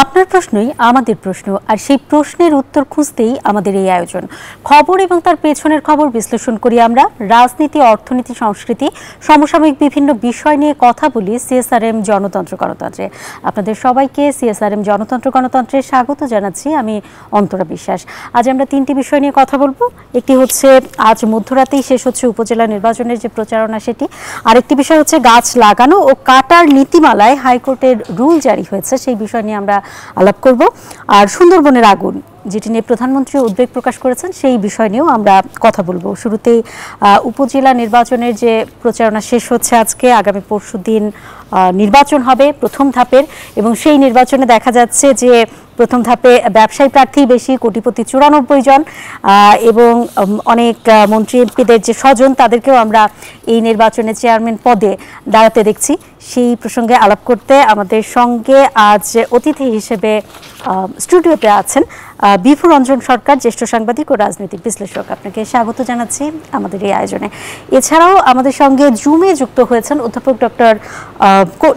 আপনার প্রশ্নই আমাদের প্রশ্ন, আর সেই প্রশ্নের উত্তর খুঁজতেই আমাদের এই আয়োজন। খবর এবং তার পেছনের খবর বিশ্লেষণ করি আমরা। রাজনীতি, অর্থনীতি, সংস্কৃতি, সমসাময়িক বিভিন্ন বিষয় নিয়ে কথা বলি সিএসআরএম জনতন্ত্র গণতন্ত্রে। আপনাদের সবাইকে সিএসআরএম জনতন্ত্র গণতন্ত্রে স্বাগত জানাচ্ছি। আমি অন্তরা বিশ্বাস। আজ আমরা তিনটি বিষয় নিয়ে কথা বলবো। একটি হচ্ছে আজ মধ্যরাতেই শেষ হচ্ছে উপজেলা নির্বাচনের যে প্রচারণা, সেটি। আরেকটি বিষয় হচ্ছে গাছ লাগানো ও কাটার নীতিমালায় হাইকোর্টের রুল জারি হয়েছে, সেই বিষয় নিয়ে আমরা আলাপ করব। আর সুন্দরবনের আগুন, যেটি নিয়ে প্রধানমন্ত্রী উদ্বেগ প্রকাশ করেছেন, সেই বিষয় নিয়েও আমরা কথা বলবো। শুরুতেই উপজেলা নির্বাচনের যে প্রচারণা শেষ হচ্ছে আজকে, আগামী পরশুদিন নির্বাচন হবে প্রথম ধাপের, এবং সেই নির্বাচনে দেখা যাচ্ছে যে প্রথম ধাপে ব্যবসায়ী প্রার্থী বেশি, কোটিপতি 94 জন, এবং অনেক মন্ত্রী এমপিদের যে স্বজন, তাদেরকেও আমরা এই নির্বাচনে চেয়ারম্যান পদে দাঁড়াতে দেখছি। সেই প্রসঙ্গে আলাপ করতে আমাদের সঙ্গে আজ অতিথি হিসেবে স্টুডিওতে আছেন বিভু রঞ্জন সরকার, জ্যেষ্ঠ সাংবাদিক ও রাজনৈতিক বিশ্লেষক। আপনাকে স্বাগত জানাচ্ছি আমাদের এই আয়োজনে। এছাড়াও আমাদের সঙ্গে জুমে যুক্ত হয়েছেন অধ্যাপক ডক্টর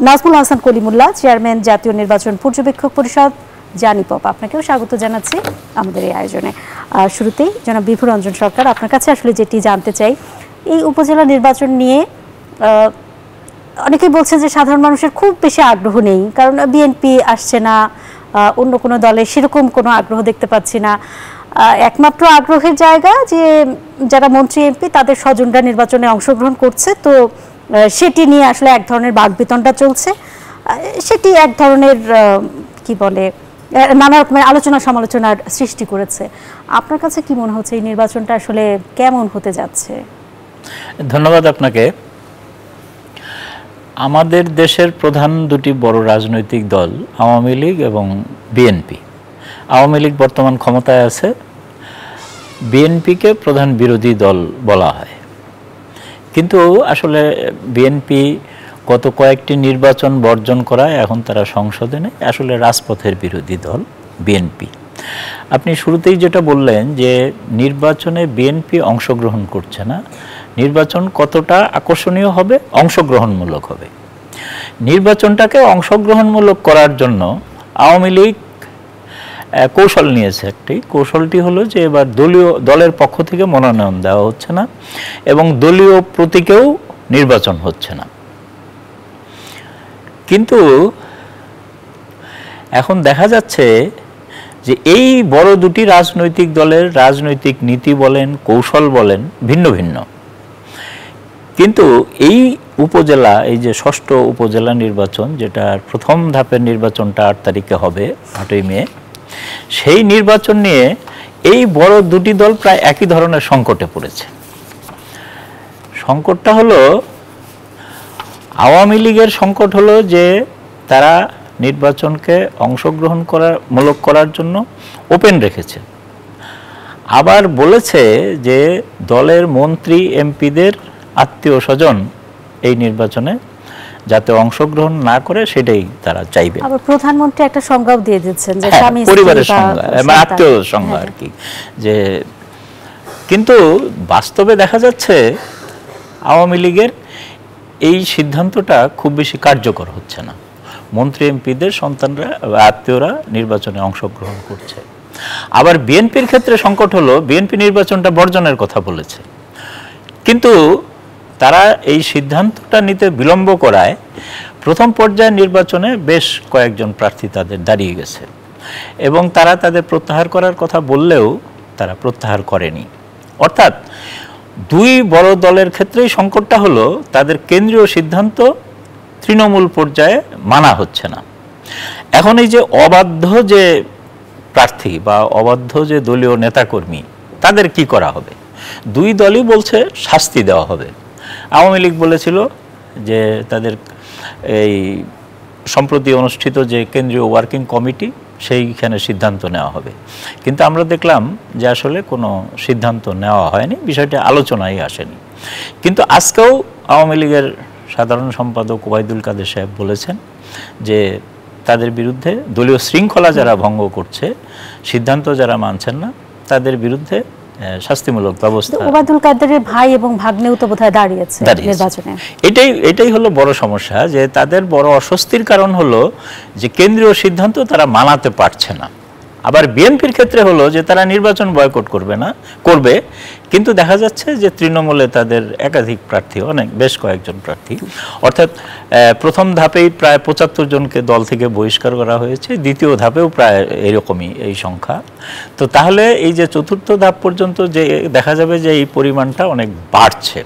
নাজমুল হাসান কলিমুল্লাহ, চেয়ারম্যান জাতীয় নির্বাচন পর্যবেক্ষক পরিষদ, জানিপপ। আপনাকেও স্বাগত জানাচ্ছি আমাদের এই আয়োজনে। শুরুতেই জনাব বিভু রঞ্জন সরকার, আপনার কাছে আসলে যেটি জানতে চাই, এই উপজেলা নির্বাচন নিয়ে অনেকেই বলছেন যে সাধারণ মানুষের খুব বেশি আগ্রহ নেই, কারণ বিএনপি আসছে না, অন্য কোনো দলে সেরকম কোনো আগ্রহ দেখতে পাচ্ছি না। একমাত্র আগ্রহের জায়গা যে যারা মন্ত্রী এমপি তাদের স্বজনরা নির্বাচনে অংশগ্রহণ করছে, তো সেটি নিয়ে আসলে এক ধরনের বাকবিতণ্ডা চলছে। সেটি এক ধরনের কি বলে, নানা রকমের আলোচনা সমালোচনার সৃষ্টি করেছে। আপনার কাছে কি মনে হচ্ছে এই নির্বাচনটা আসলে কেমন হতে যাচ্ছে? ধন্যবাদ আপনাকে। আমাদের দেশের প্রধান দুটি বড় রাজনৈতিক দল আওয়ামী লীগ এবং বিএনপি। আওয়ামী লীগ বর্তমান ক্ষমতায় আছে, বিএনপিকে প্রধান বিরোধী দল বলা হয়। কিন্তু আসলে বিএনপি গত কয়েকটি নির্বাচন বর্জন করায় এখন তারা সংসদে নেই, আসলে রাজপথের বিরোধী দল বিএনপি। আপনি শুরুতেই যেটা বললেন যে নির্বাচনে বিএনপি অংশগ্রহণ করছে না, নির্বাচন কতটা আকর্ষণীয় হবে? অংশগ্রহণমূলক হবে। নির্বাচনটাকে অংশগ্রহণমূলক করার জন্য আওয়ামী লীগ কৌশল নিয়েছে। একটি কৌশলটি হলো যে এবার দলের পক্ষ থেকে মনোনয়ন দেওয়া হচ্ছে না এবং দলীয় প্রতীকেও নির্বাচন হচ্ছে না। কিন্তু এখন দেখা যাচ্ছে যে এই বড় দুটি রাজনৈতিক দলের রাজনৈতিক নীতি বলেন, কৌশল বলেন, ভিন্ন ভিন্ন। কিন্তু এই উপজেলা, এই যে ষষ্ঠ উপজেলা নির্বাচন, যেটা প্রথম ধাপের নির্বাচনটা 8 তারিখে হবে, 8ই মে, সেই নির্বাচন নিয়ে এই বড় দুটি দল প্রায় একই ধরনের সংকটে পড়েছে। সংকটটা হলো, আওয়ামী লীগের সংকট হলো যে তারা নির্বাচনকে অংশগ্রহণ মূলক করার জন্য ওপেন রেখেছে, আবার বলেছে যে দলের মন্ত্রী এমপিদের আত্মীয় স্বজন এই নির্বাচনে যাতে অংশগ্রহণ না করে সেটাই তারা চাইবে। আবার প্রধানমন্ত্রী একটা সংজ্ঞাও দিয়ে দিচ্ছেন যে স্বামী পরিবারের সংজ্ঞা, আত্মীয় সংজ্ঞা আর কি। যে কিন্তু বাস্তবে দেখা যাচ্ছে আওয়ামী লীগের এই সিদ্ধান্তটা খুব বেশি কার্যকর হচ্ছে না। মন্ত্রী এমপিদের সন্তানরা, আত্মীয়রা নির্বাচনে অংশগ্রহণ করছে। আবার বিএনপির ক্ষেত্রে সংকট হলো, বিএনপি নির্বাচনটা বর্জনের কথা বলেছে, কিন্তু তারা এই সিদ্ধান্তটা নিতে বিলম্ব করায় প্রথম পর্যায়ের নির্বাচনে বেশ কয়েকজন প্রার্থী তাদের দাঁড়িয়ে গেছে এবং তারা তাদের প্রত্যাহার করার কথা বললেও তারা প্রত্যাহার করেনি। অর্থাৎ দুই বড় দলের ক্ষেত্রেই সংকটটা হলো তাদের কেন্দ্রীয় সিদ্ধান্ত তৃণমূল পর্যায়ে মানা হচ্ছে না। এখন এই যে অবাধ্য যে প্রার্থী বা অবাধ্য যে দলীয় নেতাকর্মী, তাদের কি করা হবে? দুই দলই বলছে শাস্তি দেওয়া হবে। আওয়ামী লীগ বলেছিল যে তাদের এই সম্প্রতি অনুষ্ঠিত যে কেন্দ্রীয় ওয়ার্কিং কমিটি, সেইখানে সিদ্ধান্ত নেওয়া হবে। কিন্তু আমরা দেখলাম যে আসলে কোনো সিদ্ধান্ত নেওয়া হয়নি, বিষয়টি আলোচনায় আসেনি। কিন্তু আজকেও আওয়ামী লীগের সাধারণ সম্পাদক ওবায়দুল কাদের সাহেব বলেছেন যে তাদের বিরুদ্ধে দলীয় শৃঙ্খলা যারা ভঙ্গ করছে, সিদ্ধান্ত যারা মানছেন না, তাদের বিরুদ্ধে শাস্তিমূলক ব্যবস্থা। ওবায়দুল কাদেরের ভাই এবং ভাগ্নেও তো বোধহয় দাঁড়িয়েছে নির্বাচনে। এটাই হলো বড় সমস্যা, যে তাদের বড় অস্বস্তির কারণ হলো যে কেন্দ্রীয় সিদ্ধান্ত তারা মানাতে পারছে না। আবার বিএনপির ক্ষেত্রে হলো যে তারা নির্বাচন বয়কট করবে, কিন্তু দেখা যাচ্ছে যে তৃণমূলে তাদের একাধিক প্রার্থী, বেশ কয়েকজন প্রার্থী, অর্থাৎ প্রথম ধাপেই প্রায় ৭৫ জনকে দল থেকে বহিষ্কার করা হয়েছে, দ্বিতীয় ধাপেও প্রায় এরকমই এই সংখ্যা। তো তাহলে এই যে চতুর্থ ধাপ পর্যন্ত যে দেখা যাবে যে এই পরিমাণটা অনেক বাড়ছে।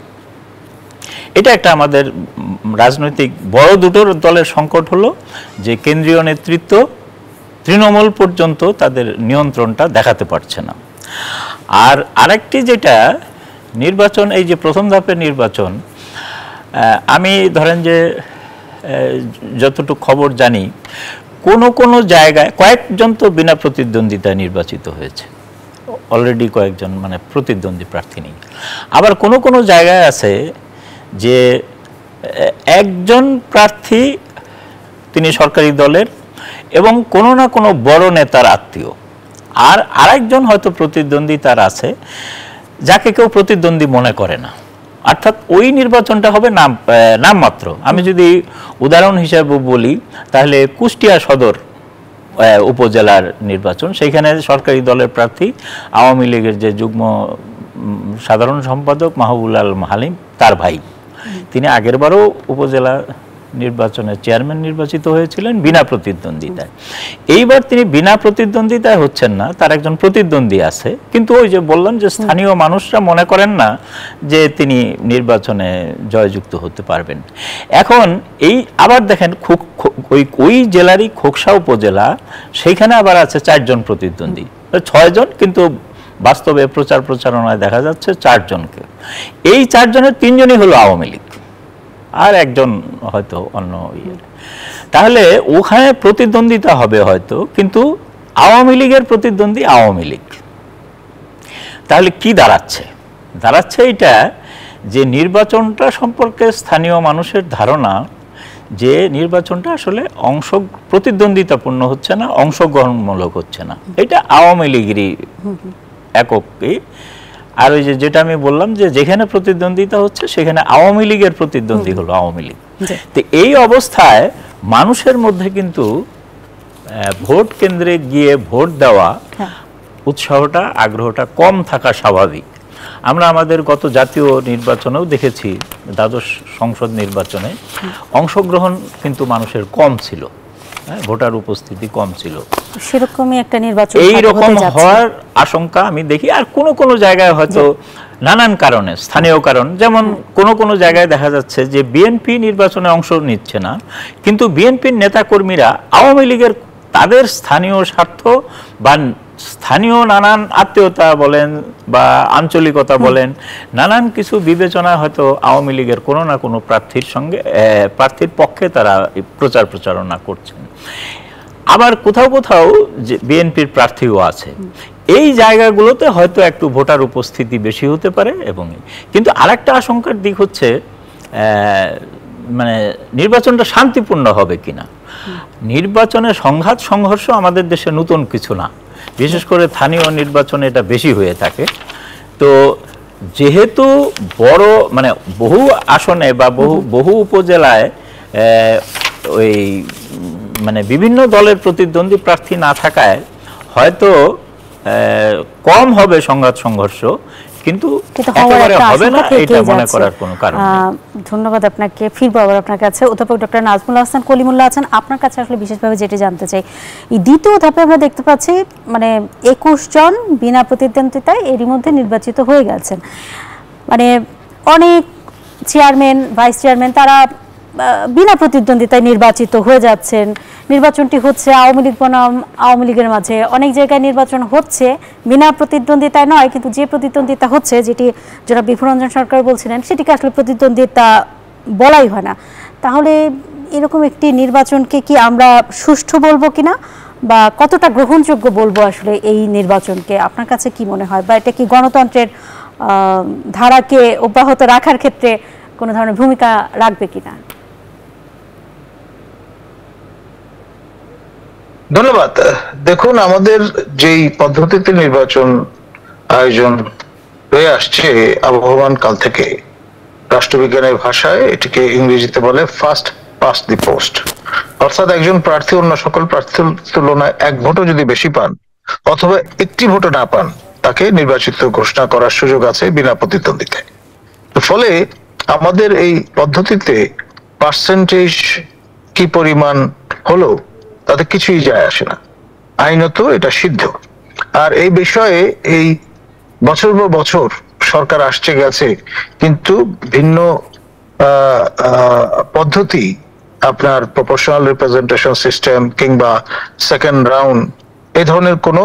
এটা একটা আমাদের রাজনৈতিক বড় দুটো দলের সংকট হলো যে কেন্দ্রীয় নেতৃত্ব তৃণমূল পর্যন্ত তাদের নিয়ন্ত্রণটা দেখাতে পারছে না। আর আরেকটি যেটা নির্বাচন, এই যে প্রথম ধাপের নির্বাচন, আমি ধরেন যে যতটুকু খবর জানি, কোন জায়গায় কয়েকজন তো বিনা প্রতিদ্বন্দ্বিতায় নির্বাচিত হয়েছে অলরেডি, কয়েকজন মানে প্রতিদ্বন্দ্বী প্রার্থী নেই। আবার কোন জায়গায় আছে যে একজন প্রার্থী তিনি সরকারি দলের এবং কোনো না কোনো বড় নেতার আত্মীয়, আর আরেকজন হয়তো প্রতিদ্বন্দ্বী তার আছে যাকে কেউ প্রতিদ্বন্দ্বী মনে করে না, অর্থাৎ ওই নির্বাচনটা হবে নামমাত্র। আমি যদি উদাহরণ হিসেবে বলি তাহলে কুষ্টিয়া সদর উপজেলার নির্বাচন, সেইখানে সরকারি দলের প্রার্থী আওয়ামী লীগের যে যুগ্ম সাধারণ সম্পাদক মাহবুবুল আলম হালিম, তার ভাই, তিনি আগেরবারও উপজেলা নির্বাচনের চেয়ারম্যান নির্বাচিত হয়েছিলেন বিনা প্রতিদ্বন্দ্বিতায়। এইবার তিনি বিনা প্রতিদ্বন্দ্বিতায় হচ্ছেন না, তার একজন প্রতিদ্বন্দ্বী আছে, কিন্তু ওই যে বললাম যে স্থানীয় মানুষরা মনে করেন না যে তিনি নির্বাচনে জয়যুক্ত হতে পারবেন। এখন এই আবার দেখেন ওই জেলারই খোকসা উপজেলা, সেইখানে আবার আছে 4 জন প্রতিদ্বন্দ্বী, 6 জন, কিন্তু বাস্তবে প্রচারণায় দেখা যাচ্ছে 4 জনকে। এই 4 জনের 3 জনই হলো আওয়ামী লীগ, আর একজন হয়তো অন্য তাহলে ওখানে প্রতিদ্বন্দ্বিতা হবে হয়তো, কিন্তু আওয়ামী লীগের প্রতিদ্বন্দ্বী আওয়ামী লীগ। তাহলে কি দাঁড়াচ্ছে এটা যে নির্বাচনটা সম্পর্কে স্থানীয় মানুষের ধারণা যে নির্বাচনটা আসলে প্রতিদ্বন্দ্বিতাপূর্ণ হচ্ছে না, অংশগ্রহণমূলক হচ্ছে না, এটা আওয়ামী লীগেরই এককই। আর ওই যেটা আমি বললাম যে যেখানে প্রতিদ্বন্দ্বিতা হচ্ছে সেখানে আওয়ামী লীগের প্রতিদ্বন্দ্বী হলো আওয়ামী লীগ। তো এই অবস্থায় মানুষের মধ্যে কিন্তু ভোট কেন্দ্রে গিয়ে ভোট দেওয়া উৎসাহটা, আগ্রহটা কম থাকা স্বাভাবিক। আমরা আমাদের গত জাতীয় নির্বাচনেও দেখেছি, দ্বাদশ সংসদ নির্বাচনে অংশগ্রহণ কিন্তু মানুষের কম ছিল, ভোটার উপস্থিতি কম ছিল, সেরকমই একটা নির্বাচন এইরকম হওয়ার আশঙ্কা আমি দেখি। আর কোন জায়গায় হয়তো নানান কারণে, স্থানীয় কারণ, যেমন কোন জায়গায় দেখা যাচ্ছে যে বিএনপি নির্বাচনে অংশ নিচ্ছে না, কিন্তু বিএনপির নেতাকর্মীরা আওয়ামী লীগের তাদের স্থানীয় স্বার্থ বা স্থানীয় নানান আত্মীয়তা বলেন বা আঞ্চলিকতা বলেন, নানান কিছু বিবেচনা হয়তো আওয়ামী লীগের কোনো না কোনো প্রার্থীর পক্ষে তারা প্রচারণা করছেন। আবার কোথাও যে বিএনপির প্রার্থীও আছে, এই জায়গাগুলোতে হয়তো একটু ভোটার উপস্থিতি বেশি হতে পারে। এবং কিন্তু আরেকটা আশঙ্কার দিক হচ্ছে মানে নির্বাচনটা শান্তিপূর্ণ হবে কিনা। নির্বাচনের সংঘাত সংঘর্ষ আমাদের দেশে নতুন কিছু না, বিশেষ করে স্থানীয় নির্বাচনে এটা বেশি হয়ে থাকে। তো যেহেতু বড় মানে বহু আসনে বা বহু উপজেলায় ওই মানে বিভিন্ন দলের প্রতিদ্বন্দ্বী প্রার্থী না থাকায় হয়তো কম হবে সংঘাত সংঘর্ষ, কিন্তু একেবারে হবে না এটা মনে করার কোনো কারণ নেই। ধন্যবাদ আপনাকে। ফিরবো আবার আপনার কাছে। অধ্যাপক ডক্টর নাজমুল হাসান কলিমুল্লাহ আছেন, আপনার কাছে আসলে বিশেষভাবে যেটি জানতে চাই, এই দ্বিতীয় ধাপে আমরা দেখতে পাচ্ছি মানে 21 জন বিনা প্রতিদ্বন্দ্বিতায় এরই মধ্যে নির্বাচিত হয়ে গেছেন। মানে অনেক চেয়ারম্যান, ভাইস চেয়ারম্যান তারা বিনা প্রতিদ্বন্দ্বিতায় নির্বাচিত হয়ে যাচ্ছেন। নির্বাচনটি হচ্ছে আওয়ামী লীগ বনাম আওয়ামী লীগের মাঝে, অনেক জায়গায় নির্বাচন হচ্ছে বিনা প্রতিদ্বন্দ্বিতায় নয়, কিন্তু যে প্রতিদ্বন্দ্বিতা হচ্ছে, যেটি যারা বিভূরঞ্জন সরকার বলছিলেন, সেটিকে আসলে প্রতিদ্বন্দ্বিতা বলাই হয় না। তাহলে এরকম একটি নির্বাচনকে কি আমরা সুষ্ঠু বলবো কিনা, বা কতটা গ্রহণযোগ্য বলবো আসলে এই নির্বাচনকে? আপনার কাছে কি মনে হয়, বা এটা কি গণতন্ত্রের ধারাকে অব্যাহত রাখার ক্ষেত্রে কোনো ধরনের ভূমিকা রাখবে কিনা? ধন্যবাদ। দেখুন, আমাদের যেই পদ্ধতিতে নির্বাচন আয়োজন হয়ে আসছে আবহমান কাল থেকে। রাষ্ট্রবিজ্ঞানের ভাষায় এটিকে ইংরেজিতে বলে ফার্স্ট পাস্ট দি পোস্ট, অর্থাৎ একজন প্রার্থী অন্য সকল প্রার্থীর তুলনায় এক ভোটও যদি বেশি পান অথবা একটি ভোটও না পান, তাকে নির্বাচিত ঘোষণা করার সুযোগ আছে বিনা প্রতিদ্বন্দ্বিতায়। ফলে আমাদের এই পদ্ধতিতে পার্সেন্টেজ কি পরিমাণ হলো তাতে কিছুই যায় আসে না, আইনত এটা সিদ্ধ। আর এই বিষয়ে এই বছর পর বছর সরকার আসছে গেছে, কিন্তু ভিন্ন পদ্ধতি, আপনার প্রপোর্শনাল রিপ্রেজেন্টেশন সিস্টেম কিংবা সেকেন্ড রাউন্ড, এ ধরনের কোনো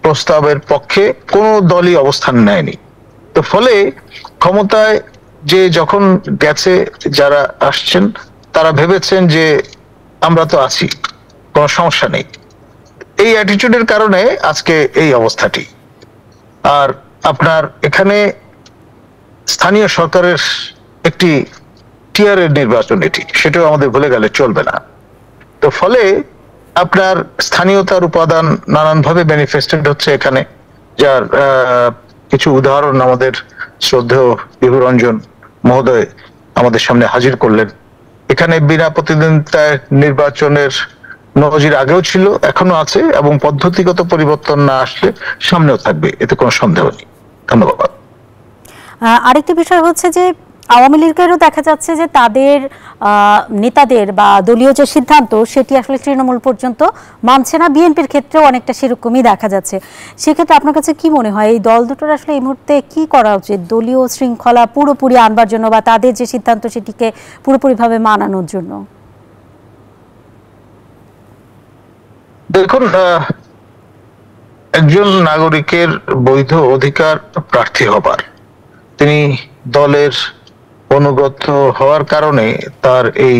প্রস্তাবের পক্ষে কোনো দলই অবস্থান নেয়নি। তো ফলে ক্ষমতায় যে যখন গেছে, যারা আসছেন তারা ভেবেছেন যে আমরা তো আছি, কোনো সমস্যা নেই। এই অ্যাটিটিউডের কারণে আজকে এই অবস্থাটি। আর আপনার এখানে স্থানীয় সরকারের একটি টিয়ারের নির্বাচন, এটি সেটাও আমাদের ভুলে গেলে চলবে না। তো ফলে আপনার স্থানীয়তার উপাদান নানানভাবে ম্যানিফেস্টেড হচ্ছে এখানে, যার কিছু উদাহরণ আমাদের শ্রদ্ধেয় বিভুরঞ্জন মহোদয় আমাদের সামনে হাজির করলেন। এখানে বিনা প্রতিদ্বন্দ্বিতায় নির্বাচনের নজির আগেও ছিল, এখনো আছে, এবং পদ্ধতিগত পরিবর্তন না আসলে সামনেও থাকবে, এতে কোনো সন্দেহ নেই। ধন্যবাদ। আরেকটি বিষয় হচ্ছে যে আওয়ামী লীগেরও দেখা যাচ্ছে যে তাদের নেতাদের বা দলীয় যে সিদ্ধান্ত সেটি আসলে তৃণমূল পর্যন্ত মানছে না, বিএনপির ক্ষেত্রেও অনেকটা সেরকমই দেখা যাচ্ছে। সেক্ষেত্রে আপনার কাছে কি মনে হয়, এই দল দুটোর আসলে এই মুহূর্তে কি করা উচিত দলীয় শৃঙ্খলা পুরোপুরি আনবার জন্য বা তাদের যে সিদ্ধান্ত সেটিকে পুরোপুরিভাবে মানানোর জন্য? দেখুন, একজন নাগরিকের বৈধ অধিকার প্রার্থী হবার, তিনি দলের অনুগত হওয়ার কারণে তার এই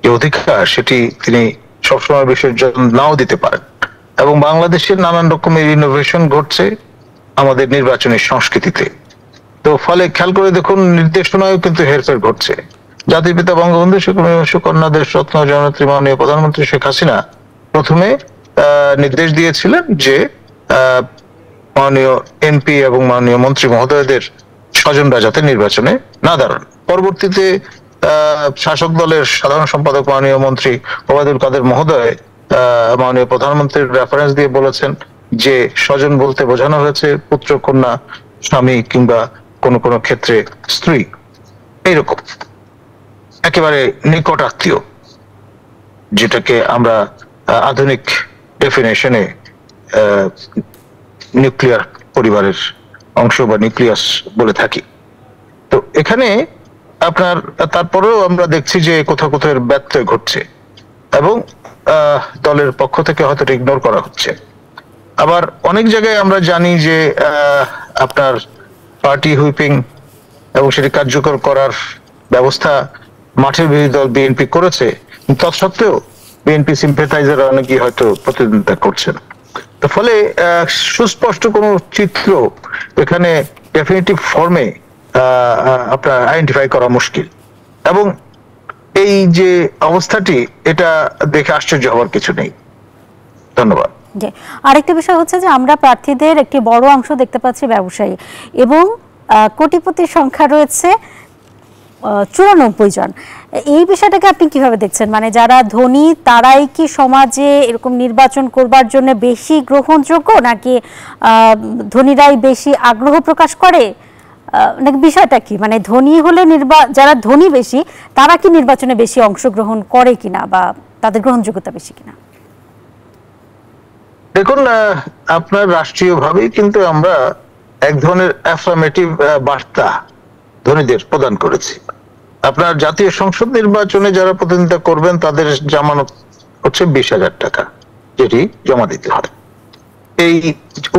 যে অধিকার সেটি তিনি সবসময় বিসর্জন নাও দিতে পারেন। এবং বাংলাদেশের নানান রকমের ইনোভেশন ঘটছে আমাদের নির্বাচনী সংস্কৃতিতে। তো ফলে খেয়াল করে দেখুন, নির্দেশনায়ও কিন্তু হেরফের ঘটছে। জাতির পিতা বঙ্গবন্ধু সুকন্যা দেশ রত্ন জননেত্রী মাননীয় প্রধানমন্ত্রী শেখ হাসিনা প্রথমে নির্দেশ দিয়েছিলেন যে মাননীয় এমপি এবং মাননীয় মন্ত্রী মহোদয়দের স্বজনরা যাতে নির্বাচনে না দাঁড়ান। পরবর্তীতে শাসক দলের সাধারণ সম্পাদক মাননীয় মন্ত্রী ওবায়দুল কাদের মহোদয় মাননীয় প্রধানমন্ত্রীর রেফারেন্স দিয়ে বলেছেন যে স্বজন বলতে বোঝানো হয়েছে পুত্র, কন্যা, স্বামী কিংবা কোনো কোনো ক্ষেত্রে স্ত্রী, এইরকম একেবারে নিকট আত্মীয়, যেটাকে আমরা আধুনিক ডেফিনেশনে নিউক্লিয়ার পরিবারের অংশ বা নিউক্লিয়াস বলে থাকি। তো এখানে আপনার তারপরেও আমরা দেখছি যে কোথাও কোথাও ব্যত্যয় ঘটছে এবং দলের পক্ষ থেকে হয়তো ইগনোর করা হচ্ছে। আবার অনেক জায়গায় আমরা জানি যে আপনার পার্টি হুইপিং এবং সেটি কার্যকর করার ব্যবস্থা মাঠের বিরোধী দল বিএনপি করেছে, তৎসত্ত্বেও বিএনপি সিম্পেথাইজার অনেকেই হয়তো প্রতিদ্বন্দ্বিতা করছেন। তো ফলে সুস্পষ্ট কোনো চিত্র এখানে ডেফিনিটিভ ফর্মে আপনার আইডেন্টিফাই করা মুশকিল। এবং এই যে অবস্থাটি, এটা দেখে আশ্চর্য হওয়ার কিছু নেই। ধন্যবাদ। আরেকটা বিষয় হচ্ছে যে আমরা প্রার্থীদের একটি বড় অংশ দেখতে পাচ্ছি ব্যবসায়ী, এবং কোটিপতির সংখ্যা রয়েছে 94 জন। এই বিষয়টাকে আপনি কিভাবে দেখছেন? মানে যারা ধনী তারাই কি সমাজে এরকম নির্বাচন করবার জন্য বেশি গ্রহণযোগ্য, নাকি ধনীরাই বেশি আগ্রহ প্রকাশ করে? নাকি বিষয়টা কি, মানে ধনী হলে যারা ধনী বেশি তারা কি নির্বাচনে বেশি অংশগ্রহণ করে কিনা বা তাদের গ্রহণযোগ্যতা বেশি কিনা? দেখুন, আপনার রাষ্ট্রীয়ভাবেই কিন্তু আমরা এক ধরনের অ্যাফার্মেটিভ বার্তা ধনীদের প্রদান করেছি। আপনার জাতীয় সংসদ নির্বাচনে যারা প্রতিদ্বন্দ্বিতা করবেন তাদের জামানত হচ্ছে 20,000 টাকা, যেটি জমা দিতে হয়। এই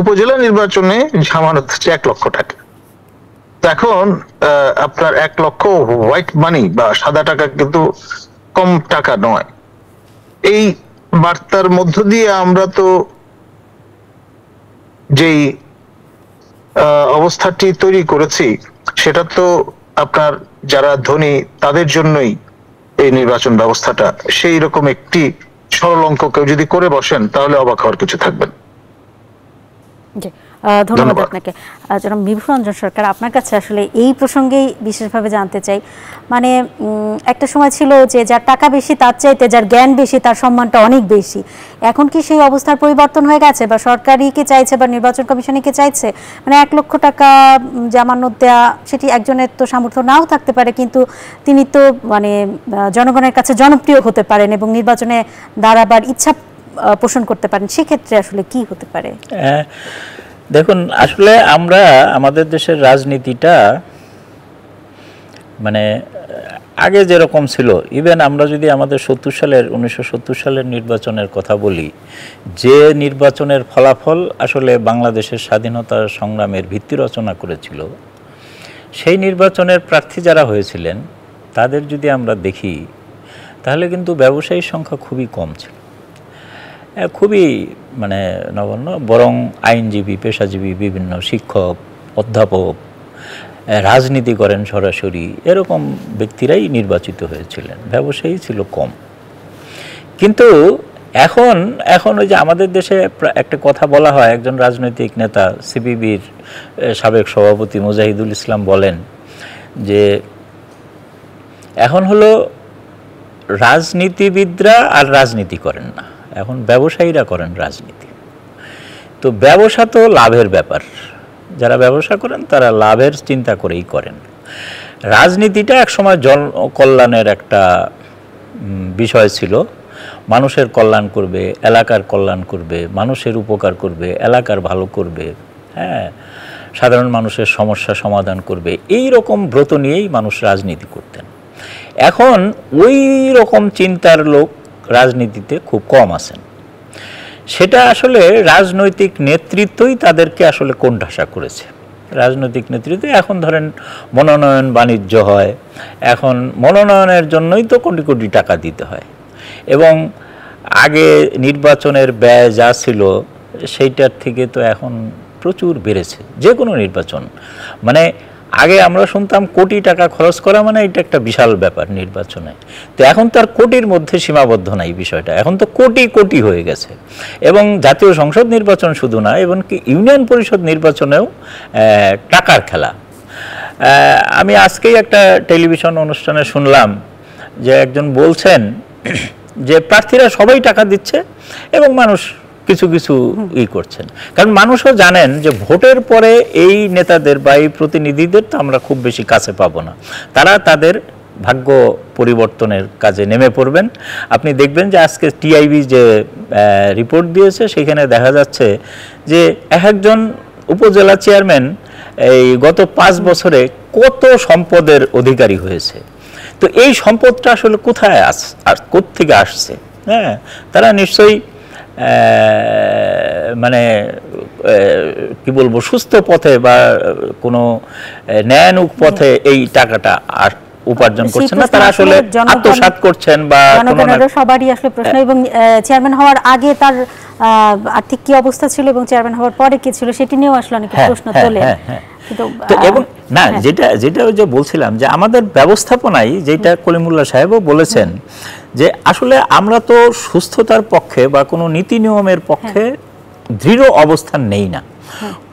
উপজেলা নির্বাচনে জামানত হচ্ছে 1 লক্ষ টাকা। এখন আপনার 1 লক্ষ হোয়াইট মানি বা সাদা টাকা কিন্তু কম টাকা নয়। এই বার্তার মধ্য দিয়ে আমরা তো যেই অবস্থাটি তৈরি করেছি সেটা তো আপনার যারা ধনী তাদের জন্যই এই নির্বাচন ব্যবস্থাটা, সেই রকম একটি সরল অঙ্ক কেউ যদি করে বসেন তাহলে অবাক হওয়ার কিছু থাকবে না। ধন্যবাদ আপনাকে। জনাব মিবুর রঞ্জন সরকার, আপনার কাছে আসলে এই প্রসঙ্গেই বিশেষভাবে জানতে চাই, মানে একটা সময় ছিল যে যার টাকা বেশি তার চাইতে যার জ্ঞান বেশি তার সম্মানটা অনেক বেশি। এখন কি সেই অবস্থার পরিবর্তন হয়ে গেছে, বা সরকারই কি চাইছে বা নির্বাচন কমিশনই কি চাইছে? মানে 1 লক্ষ টাকা জামানত দেওয়া, সেটি একজনের তো সামর্থ্য নাও থাকতে পারে, কিন্তু তিনি তো মানে জনগণের কাছে জনপ্রিয় হতে পারেন এবং নির্বাচনে দাঁড়াবার ইচ্ছা পোষণ করতে পারেন। সেক্ষেত্রে আসলে কি হতে পারে? দেখুন, আসলে আমরা আমাদের দেশের রাজনীতিটা মানে আগে যেরকম ছিল, ইভেন আমরা যদি আমাদের 1970 সালের নির্বাচনের কথা বলি, যে নির্বাচনের ফলাফল আসলে বাংলাদেশের স্বাধীনতা সংগ্রামের ভিত্তি রচনা করেছিল, সেই নির্বাচনের প্রার্থী যারা হয়েছিলেন তাদের যদি আমরা দেখি, তাহলে কিন্তু ব্যবসায়ীর সংখ্যা খুবই কম ছিল, খুবই মানে নগণ্য। বরং আইনজীবী, পেশাজীবী, বিভিন্ন শিক্ষক, অধ্যাপক, রাজনীতি করেন সরাসরি, এরকম ব্যক্তিরাই নির্বাচিত হয়েছিলেন, ব্যবসায়ী ছিল কম। কিন্তু এখন ওই যে আমাদের দেশে একটা কথা বলা হয়, একজন রাজনৈতিক নেতা, সিপিবির সাবেক সভাপতি মুজাহিদুল ইসলাম বলেন যে এখন হলো রাজনীতিবিদরা আর রাজনীতি করেন না, এখন ব্যবসায়ীরা করেন রাজনীতি। তো ব্যবসা তো লাভের ব্যাপার, যারা ব্যবসা করেন তারা লাভের চিন্তা করেই করেন। রাজনীতিটা একসময় জনকল্যাণের একটা বিষয় ছিল, মানুষের কল্যাণ করবে, এলাকার কল্যাণ করবে, মানুষের উপকার করবে, এলাকার ভালো করবে, হ্যাঁ, সাধারণ মানুষের সমস্যা সমাধান করবে, এই রকম ব্রত নিয়েই মানুষ রাজনীতি করতেন। এখন ওই রকম চিন্তার লোক রাজনীতিতে খুব কম আছেন। সেটা আসলে রাজনৈতিক নেতৃত্বই তাদেরকে আসলে কোণঠাসা করেছে। রাজনৈতিক নেতৃত্ব এখন ধরেন মনোনয়ন বাণিজ্য হয়, এখন মনোনয়নের জন্যই তো কোটি কোটি টাকা দিতে হয়, এবং আগে নির্বাচনের ব্যয় যা ছিল সেইটার থেকে তো এখন প্রচুর বেড়েছে যে কোনো নির্বাচন। মানে আগে আমরা শুনতাম কোটি টাকা খরচ করা মানে এটা একটা বিশাল ব্যাপার নির্বাচনে, তো এখন তো আর কোটির মধ্যে সীমাবদ্ধ নাই বিষয়টা, এখন তো কোটি কোটি হয়ে গেছে। এবং জাতীয় সংসদ নির্বাচন শুধু না, এমনকি ইউনিয়ন পরিষদ নির্বাচনেও টাকার খেলা। আমি আজকেই একটা টেলিভিশন অনুষ্ঠানে শুনলাম যে একজন বলছেন যে প্রার্থীরা সবাই টাকা দিচ্ছে এবং মানুষ কিছু কিছু করছেন, কারণ মানুষও জানেন যে ভোটের পরে এই নেতাদের বা এই প্রতিনিধিদের তো আমরা খুব বেশি কাছে পাবো না, তারা তাদের ভাগ্য পরিবর্তনের কাজে নেমে পড়বেন। আপনি দেখবেন যে আজকে টিআইবি যে রিপোর্ট দিয়েছে সেখানে দেখা যাচ্ছে যে একজন উপজেলা চেয়ারম্যান এই গত 5 বছরে কত সম্পদের অধিকারী হয়েছে। তো এই সম্পদটা আসলে কোথায় আর কোত্থেকে আসছে? হ্যাঁ, তারা নিশ্চয়ই মানে কি বলবো, সুস্থ পথে বা কোনো ন্যায়ানুগ পথে এই টাকাটা আর উপার্জন করছেন না, তারা আসলে আত্মসাৎ করছেন বা সবারই আসলে প্রশ্ন। এবং চেয়ারম্যান হওয়ার আগে তার আর্থিক কি অবস্থা ছিল এবং চেয়ারম্যান হওয়ার পরে কি ছিল সেটি নিয়েও আসলে অনেক প্রশ্ন তোলে। এবং না, যেটা ওই যে বলছিলাম যে আমাদের ব্যবস্থাপনায়, যেটা কলিমুল্লাহ সাহেবও বলেছেন যে আসলে আমরা তো সুস্থতার পক্ষে বা কোনো নীতি নিয়মের পক্ষে দৃঢ় অবস্থান নেই না।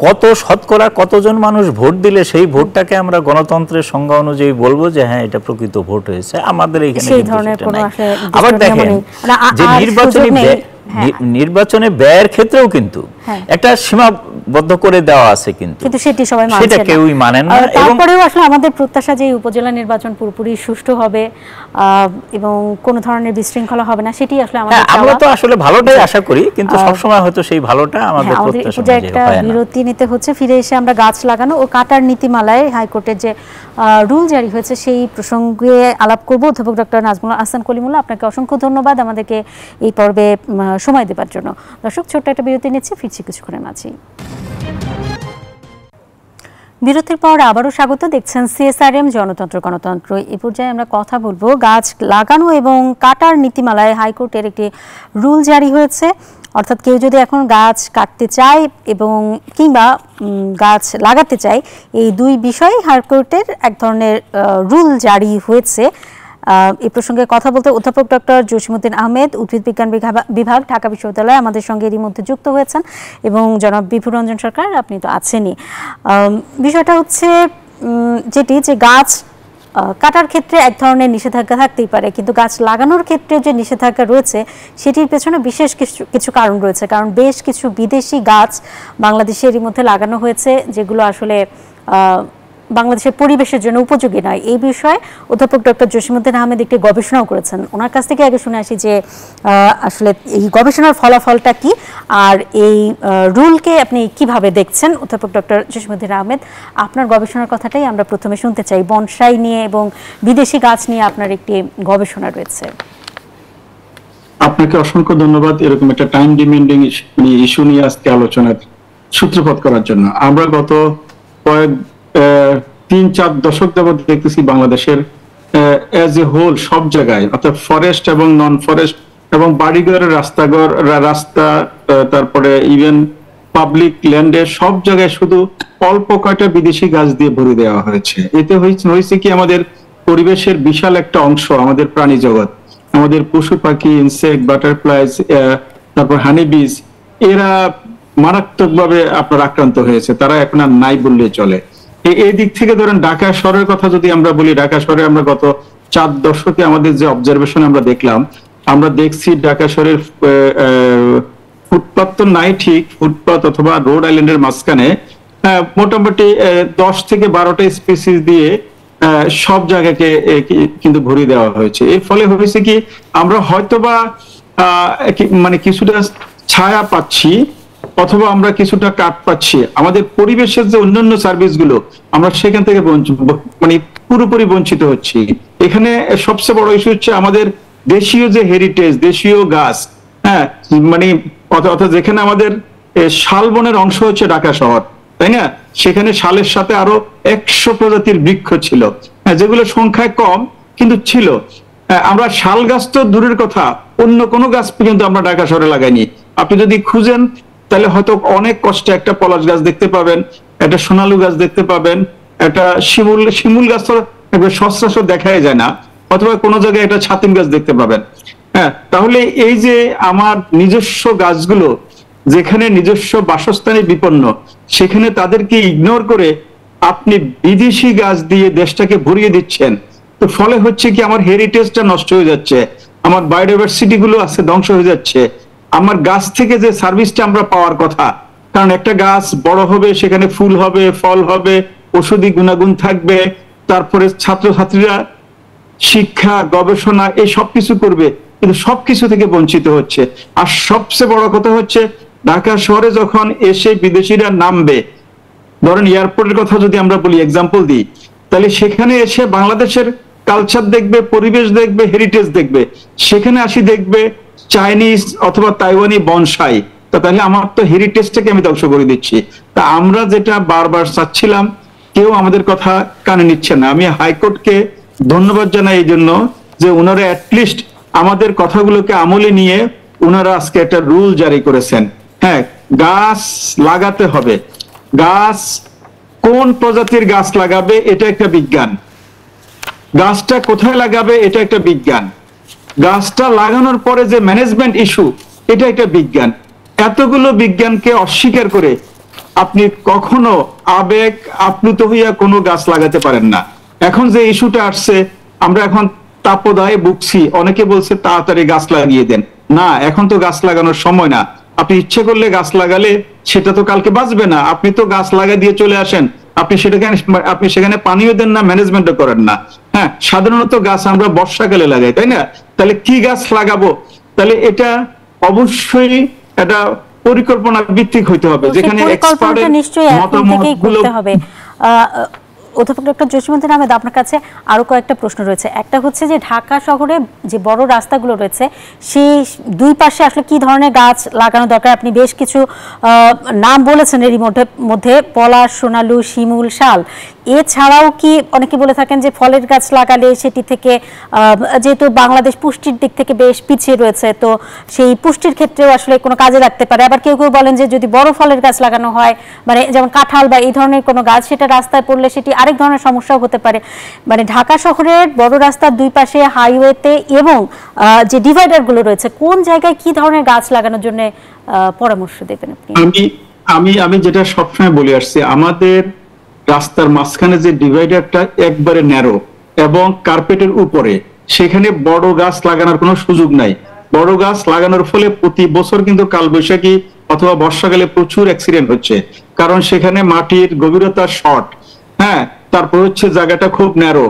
কত শতকরা কতজন মানুষ ভোট দিলে সেই ভোটটাকে আমরা গণতন্ত্রের সংজ্ঞা অনুযায়ী বলবো যে হ্যাঁ এটা প্রকৃত ভোট হয়েছে, আমাদের এখানে আবার দেখেন যে নির্বাচনে ব্যয়ের ক্ষেত্রেও কিন্তু একটা সীমাবদ্ধ করে দেওয়া আছে, কিন্তু সেটা কেউই মানেন না। তারপরেও আসলে আমাদের প্রত্যাশা যে উপজেলা নির্বাচন পুরোপুরি সুষ্ঠু হবে এবং কোনো ধরনের বিশৃঙ্খলা হবে না, সেটি আসলে আমরা তো আসলে ভালোটাই আশা করি, কিন্তু সবসময় হয়তো সেই ভালোটা আমাদের প্রত্যাশা অনুযায়ী হয় না। বিরতি নিতে হচ্ছে, ফিরে এসে আমরা গাছ লাগানো ও কাটার নীতিমালায় হাইকোর্টের যে রুল জারি হয়েছে সেই প্রসঙ্গে আলাপ করব। অধ্যাপক ডক্টর নাজমুল আহসান কলিমুল্লাহ, আপনাকে অসংখ্য ধন্যবাদ আমাদেরকে এই পর্বে সময় দেবার জন্য। দর্শক, ছোট্ট একটা বিরতি নিচ্ছে, ফিরছি কিছুক্ষণের মাঝেই। বিরতির পর আবারও স্বাগত, দেখছেন সিএসআরএম জনতন্ত্র গণতন্ত্র। এই পর্যায়ে আমরা কথা বলবো গাছ লাগানো এবং কাটার নীতিমালায় হাইকোর্টের একটি রুল জারি হয়েছে। অর্থাৎ কেউ যদি এখন গাছ কাটতে চায় এবং কিংবা গাছ লাগাতে চায়, এই দুই বিষয়ে হাইকোর্টের এক ধরনের রুল জারি হয়েছে। এই প্রসঙ্গে কথা বলতে অধ্যাপক ডক্টর জসিমউদ্দিন আহমেদ, উদ্ভিদ বিজ্ঞান বিভাগ, ঢাকা বিশ্ববিদ্যালয় আমাদের সঙ্গে এরই মধ্যে যুক্ত হয়েছেন, এবং জনাব বিভু রঞ্জন সরকার, আপনি তো আছেনই। বিষয়টা হচ্ছে যেটি যে গাছ কাটার ক্ষেত্রে এক ধরনের নিষেধাজ্ঞা থাকতেই পারে, কিন্তু গাছ লাগানোর ক্ষেত্রে যে নিষেধাজ্ঞা রয়েছে সেটির পেছনে বিশেষ কিছু কারণ রয়েছে। কারণ বেশ কিছু বিদেশি গাছ বাংলাদেশে এরই মধ্যে লাগানো হয়েছে, যেগুলো আসলে বাংলাদেশের পরিবেশের জন্য উপযোগী নয়। এই বিষয়ে অধ্যাপক ডক্টর জসিমউদ্দিন আহমেদ একটি গবেষণাও করেছেন। ওনার কাছ থেকে আগে শুনে আসি যে আসলে এই গবেষণার ফলাফলটা কি, আর এই রুলকে আপনি কিভাবে দেখছেন। অধ্যাপক ডক্টর জসিমউদ্দিন আহমেদ, আপনার গবেষণার কথাটাই আমরা প্রথমে শুনতে চাই। বনসাই নিয়ে এবং বিদেশি গাছ নিয়ে আপনার একটি গবেষণা রয়েছে। আপনাকে অসংখ্য ধন্যবাদ এরকম একটা টাইম ডিমান্ডিং ইস্যু নিয়ে আজকে আলোচনার সূত্রপাত করার জন্য। আমরা গত কয়েক 3-4 দশক যাবৎ দেখতেছি বাংলাদেশের এজ এ হোল সব জায়গায়, অর্থাৎ ফরেস্ট এবং নন ফরেস্ট এবং বাড়িঘরের রাস্তা, তারপরে ইভেন পাবলিক ল্যান্ডে সব জায়গায় শুধু অল্প কয়টা বিদেশি গাছ দিয়ে ভরে দেওয়া হয়েছে। এতে হয়েছে কি, আমাদের পরিবেশের বিশাল একটা অংশ, আমাদের প্রাণী জগৎ, আমাদের পশু পাখি, ইনসেক্ট, বাটারফ্লাইজ, তারপর হানিবিজ, এরা মারাত্মকভাবে আপনার আক্রান্ত হয়েছে। তারা এখন আর নাই বললে চলে। এই দিক থেকে ধরেন ঢাকা শহরের কথা যদি আমরা বলি, ঢাকা শহরে আমরা গত 4 দশকে আমাদের যে অবজারভেশন আমরা দেখলাম, আমরা দেখছি ঢাকা শহরের ফুটপাত তো নাই ঠিক, ফুটপাত অথবা রোড আইল্যান্ডের মাঝখানে মোটামুটি 10 থেকে 12টা স্পিসিস দিয়ে সব জায়গাকে কিন্তু ভরিয়ে দেওয়া হয়েছে। এর ফলে হয়েছে কি, আমরা হয়তোবা মানে কিছুটা ছায়া পাচ্ছি অথবা আমরা কিছুটা কাঠ পাচ্ছি, আমাদের পরিবেশের যে অন্যান্য সার্ভিসগুলো আমরা সেখান থেকে মানে পুরোপুরি বঞ্চিত হচ্ছি। এখানে সবচেয়ে বড় ইস্যু হচ্ছে আমাদের দেশীয় যে হেরিটেজ, দেশীয় গাছ, হ্যাঁ, মানে অর্থাৎ যেখানে আমাদের শালবনের অংশ হচ্ছে ঢাকা শহর, তাই না? সেখানে শালের সাথে আরো 100 প্রজাতির বৃক্ষ ছিল, যেগুলো সংখ্যায় কম কিন্তু ছিল। আমরা শাল গাছ তো দূরের কথা, অন্য কোনো গাছ পর্যন্ত আমরা ঢাকা শহরে লাগাইনি। আপনি যদি খুঁজেন তাহলে হয়তো অনেক কষ্টে একটা পলাশ গাছ দেখতে পাবেন, একটা সোনালু গাছ দেখতে পাবেন, একটা শিমুল গাছ তো সচরাচর দেখাই যায় না, অথবা কোনো জায়গায় একটা ছাতিম গাছ দেখতে পাবেন। হ্যাঁ, তাহলে এই যে আমার নিজস্ব গাছগুলো যেখানে নিজস্ব বাসস্থানে বিপন্ন, সেখানে তাদেরকে ইগনোর করে আপনি বিদেশি গাছ দিয়ে দেশটাকে ভরিয়ে দিচ্ছেন। তো ফলে হচ্ছে কি, আমার হেরিটেজটা নষ্ট হয়ে যাচ্ছে, আমার বায়োডাইভার্সিটি গুলো আছে ধ্বংস হয়ে যাচ্ছে, আমার গাছ থেকে যে সার্ভিসটা আমরা পাওয়ার কথা, কারণ একটা গাছ বড় হবে, সেখানে ফুল হবে, ফল হবে, ঔষধি গুণাগুণ থাকবে, তারপরে ছাত্রছাত্রীরা শিক্ষা, গবেষণা এই সবকিছু করবে, কিন্তু সবকিছু থেকে বঞ্চিত হচ্ছে। আর সবচেয়ে বড় কথা হচ্ছে, ঢাকা শহরে যখন এসে বিদেশিরা নামবে, ধরেন এয়ারপোর্টের কথা যদি আমরা বলি, এক্সাম্পল দিই, তাহলে সেখানে এসে বাংলাদেশের কালচার দেখবে, পরিবেশ দেখবে, হেরিটেজ দেখবে, সেখানে আসি দেখবে চাইনিজ অথবা তাইওয়ানি বনসাই, তাহলে আমার তো হেরিটেজটাকে আমি ধ্বংস করে দিচ্ছি। তা আমরা যেটা বারবার চাচ্ছিলাম, কেউ আমাদের কথা কানে নিচ্ছে না। আমি হাইকোর্টকে ধন্যবাদ জানাই এই জন্য যে ওনারা অ্যাটলিস্ট আমাদের কথাগুলোকে আমলে নিয়ে ওনারা আজকে একটা রুল জারি করেছেন। হ্যাঁ, গাছ লাগাতে হবে, গাছ কোন প্রজাতির গাছ লাগাবে এটা একটা বিজ্ঞান, গাছটা কোথায় লাগাবে এটা একটা বিজ্ঞান, গাছটা লাগানোর পরে যে ম্যানেজমেন্ট ইস্যু এটা একটা বিজ্ঞান। এতগুলো বিজ্ঞানকে অস্বীকার করে আপনি কখনো আবেগ আপ্লুত হইয়া কোনো গাছ লাগাতে পারেন না। এখন যে ইস্যুটা আসছে, আমরা এখন তাপদায়ে ভুগছি, অনেকে বলছে তাড়াতাড়ি গাছ লাগিয়ে দেন। না, এখন তো গাছ লাগানোর সময় না। আপনি ইচ্ছে করলে গাছ লাগালে সেটা তো কালকে বাঁচবে না। আপনি তো গাছ লাগাই দিয়ে চলে আসেন, আপনি সেখানে পানিও দেন না, ম্যানেজমেন্টও করেন না। হ্যাঁ, সাধারণত গাছ আমরা বর্ষাকালে লাগাই, তাই না? তাহলে কি গাছ লাগাবো? তাহলে এটা অবশ্যই একটা পরিকল্পনা ভিত্তিক হইতে হবে, যেখানে পরিকল্পনাটা নিশ্চয়ই এখন থেকেই করতে হবে। অধ্যাপক ডক্টর জসিমউদ্দিন আহমেদ, আপনার কাছে আরো কয়েকটা প্রশ্ন রয়েছে। একটা হচ্ছে যে ঢাকা শহরে যে বড় রাস্তাগুলো রয়েছে, সেই দুই পাশে আসলে কি ধরনের গাছ লাগানো দরকার? আপনি বেশ কিছু নাম বলেছেন, এরই মধ্যে পলাশ, সোনালু, শিমুল, শাল। এছাড়াও কি অনেকে বলে থাকেন যে ফলের গাছ লাগালে সেটি থেকে যেহেতু বাংলাদেশ পুষ্টির দিক থেকে বেশ পিছিয়ে রয়েছে, তো সেই পুষ্টির ক্ষেত্রেও আসলে কোনো কাজে লাগতে পারে। আবার কেউ কেউ বলেন যে যদি বড় ফলের গাছ লাগানো হয়, মানে যেমন কাঁঠাল বা এই ধরনের কোনো গাছ, সেটা রাস্তায় পড়লে সেটি আরেক ধরনের সমস্যাও হতে পারে। মানে ঢাকা শহরের বড় রাস্তার দুই পাশে হাইওয়েতে এবং যে ডিভাইডারগুলো রয়েছে, কোন জায়গায় কি ধরনের গাছ লাগানোর জন্য পরামর্শ দেবেন আপনি? আমি যেটা সবসময় বলে আসছি, আমাদের রাস্তার মাঝখানে যে ডিভাইডারটা একবারে ন্যারো এবং কার্পেটের উপরে, সেখানে বড় গাছ লাগানোর কোনো সুযোগ নাই। বড় গাছ লাগানোর ফলে প্রতি বছর কিন্তু কালবৈশাখী অথবা বর্ষাকালে প্রচুর অ্যাক্সিডেন্ট হচ্ছে, কারণ সেখানে মাটির গভীরতা শর্ট, হ্যাঁ, তারপর হচ্ছে জায়গাটা খুব ন্যারো।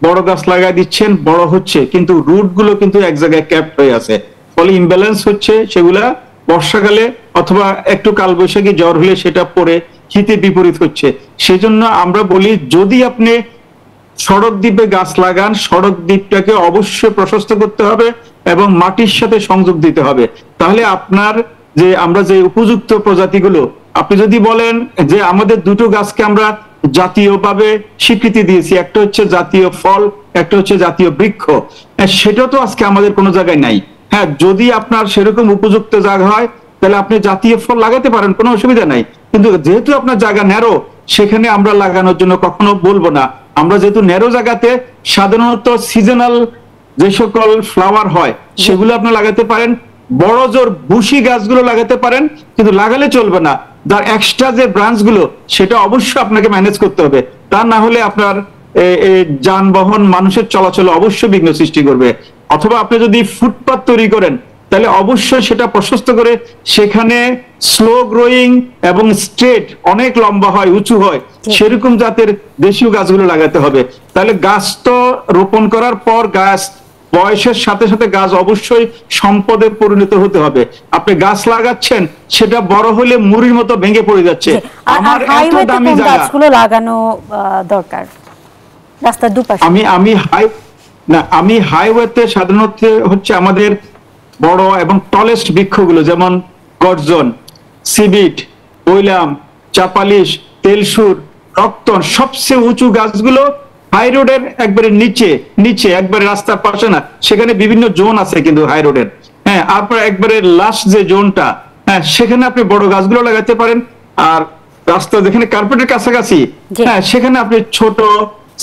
বড় গাছ লাগাই দিচ্ছেন, বড় হচ্ছে, কিন্তু রুট গুলো কিন্তু এক জায়গায় ক্যাপ্ট হয়ে আছে, ফলে ইমব্যালেন্স হচ্ছে। সেগুলা বর্ষাকালে অথবা একটু কালবৈশাখী জ্বর হলে সেটা পরে হিতে বিপরীত হচ্ছে। সেজন্য আমরা বলি, যদি আপনি সড়ক দ্বীপে গাছ লাগান, সড়ক দ্বীপটাকে অবশ্যই প্রশস্ত করতে হবে এবং মাটির সাথে সংযোগ দিতে হবে। তাহলে আপনার যে আমরা যে উপযুক্ত প্রজাতিগুলো, আপনি যদি বলেন যে আমাদের দুটো গাছকে আমরা জাতীয়ভাবে স্বীকৃতি দিয়েছি, একটা হচ্ছে জাতীয় ফল, একটা হচ্ছে জাতীয় বৃক্ষ, সেটা তো আজকে আমাদের কোনো জায়গায় নাই। হ্যাঁ, যদি আপনার সেরকম উপযুক্ত জায়গা হয় তাহলে আপনি জাতীয় ফল লাগাতে পারেন, কোনো অসুবিধা নাই। কিন্তু যেহেতু আপনার জায়গা ন্যারো, সেখানে আমরা লাগানোর জন্য কখনো বলবো না। আমরা যেহেতু ন্যারো জায়গাতে সাধারণত সিজনাল যে সকল ফ্লাওয়ার হয় সেগুলো আপনি লাগাতে পারেন, বড় জোর বুশি গাছগুলো লাগাতে পারেন, কিন্তু লাগালে চলবে না। তার এক্সট্রা যে ব্রাঞ্চ গুলো সেটা অবশ্যই আপনাকে ম্যানেজ করতে হবে, তা না হলে আপনার যানবাহন মানুষের চলাচলে অবশ্যই বিঘ্ন সৃষ্টি করবে। অথবা আপনি যদি ফুটপাত তৈরি করেন তাহলে অবশ্যই সেটা প্রশস্ত করে সেখানে স্লো গ্রোয়িং এবং স্ট্রেট, অনেক লম্বা হয়, উঁচু হয়, সেরকম জাতের দেশীয় গাছগুলো লাগাতে হবে। তাহলে গাছ তো রোপণ করার পর গাছ বয়সের সাথে সাথে গাছ অবশ্যই সম্পদে পরিণত হতে হবে। আপনি গাছ লাগাচ্ছেন, সেটা বড় হলে মুড়ির মতো ভেঙে পড়ে যাচ্ছে। আমার এত দামি জায়গা, গাছগুলো লাগানো দরকার রাস্তার দুপাশে। আমি হাইওয়েতে সাধারণত হচ্ছে আমাদের বড় এবং টলেস্ট বৃক্ষগুলো, যেমন গর্জন, সিবিট, বৈলাম, চাপালিশ, তেলসুর, রক্তন, সবচেয়ে উঁচু গাছগুলো হাই রোডের একবারে নিচে নিচে, একবারে রাস্তার পাশে না, সেখানে বিভিন্ন জোন আছে কিন্তু হাই রোডের, হ্যাঁ, আপনার একবারে লাস্ট যে জোনটা, হ্যাঁ, সেখানে আপনি বড় গাছগুলো লাগাতে পারেন। আর রাস্তা যেখানে কার্পেটের কাছাকাছি, হ্যাঁ, সেখানে আপনি ছোট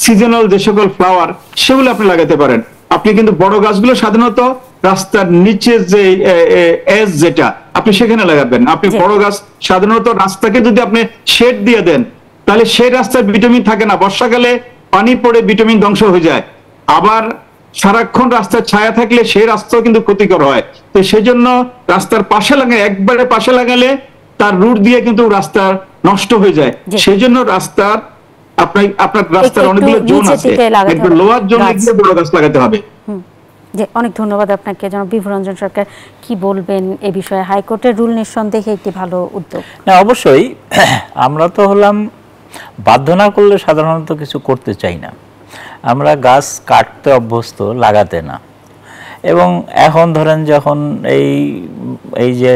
সিজনাল যে সকল ফ্লাওয়ার সেগুলো আপনি লাগাতে পারেন। আপনি কিন্তু বড় গাছগুলো সাধারণত রাস্তার নিচে যে এজ যেটা, আপনি সেখানে লাগাবেন। আপনি বড় গাছ সাধারণত রাস্তাকে যদি আপনি শেড দিয়ে দেন, তাহলে সেই রাস্তায় ভিটামিন থাকে না, বর্ষাকালে পানি পড়ে ভিটামিন ধ্বংস হয়ে যায়। আবার সারাক্ষণ রাস্তার ছায়া থাকলে সেই রাস্তাও কিন্তু ক্ষতিকর হয়। তো সেই জন্য রাস্তার পাশে লাগালে, একবারে পাশে লাগালে তার রুট দিয়ে কিন্তু রাস্তা নষ্ট হয়ে যায়। সেই জন্য রাস্তার আপনার রাস্তার অনেকগুলো জোন আছে, লোয়ার জোনে গিয়ে বড় গাছ লাগাতে হবে। অনেক ধন্যবাদ আপনাকে। জনাব বিভুরঞ্জন সরকার, কি বলবেন এ বিষয়ে? হাইকোর্টের রুল নিঃসন্দেহে একটি ভালো উদ্যোগ। না, অবশ্যই আমরা তো হলাম বাধ্য না করলে সাধারণত কিছু করতে চাই না। আমরা গাছ কাটতে অভ্যস্ত, লাগাতে না। এবং এখন ধরেন যখন এই যে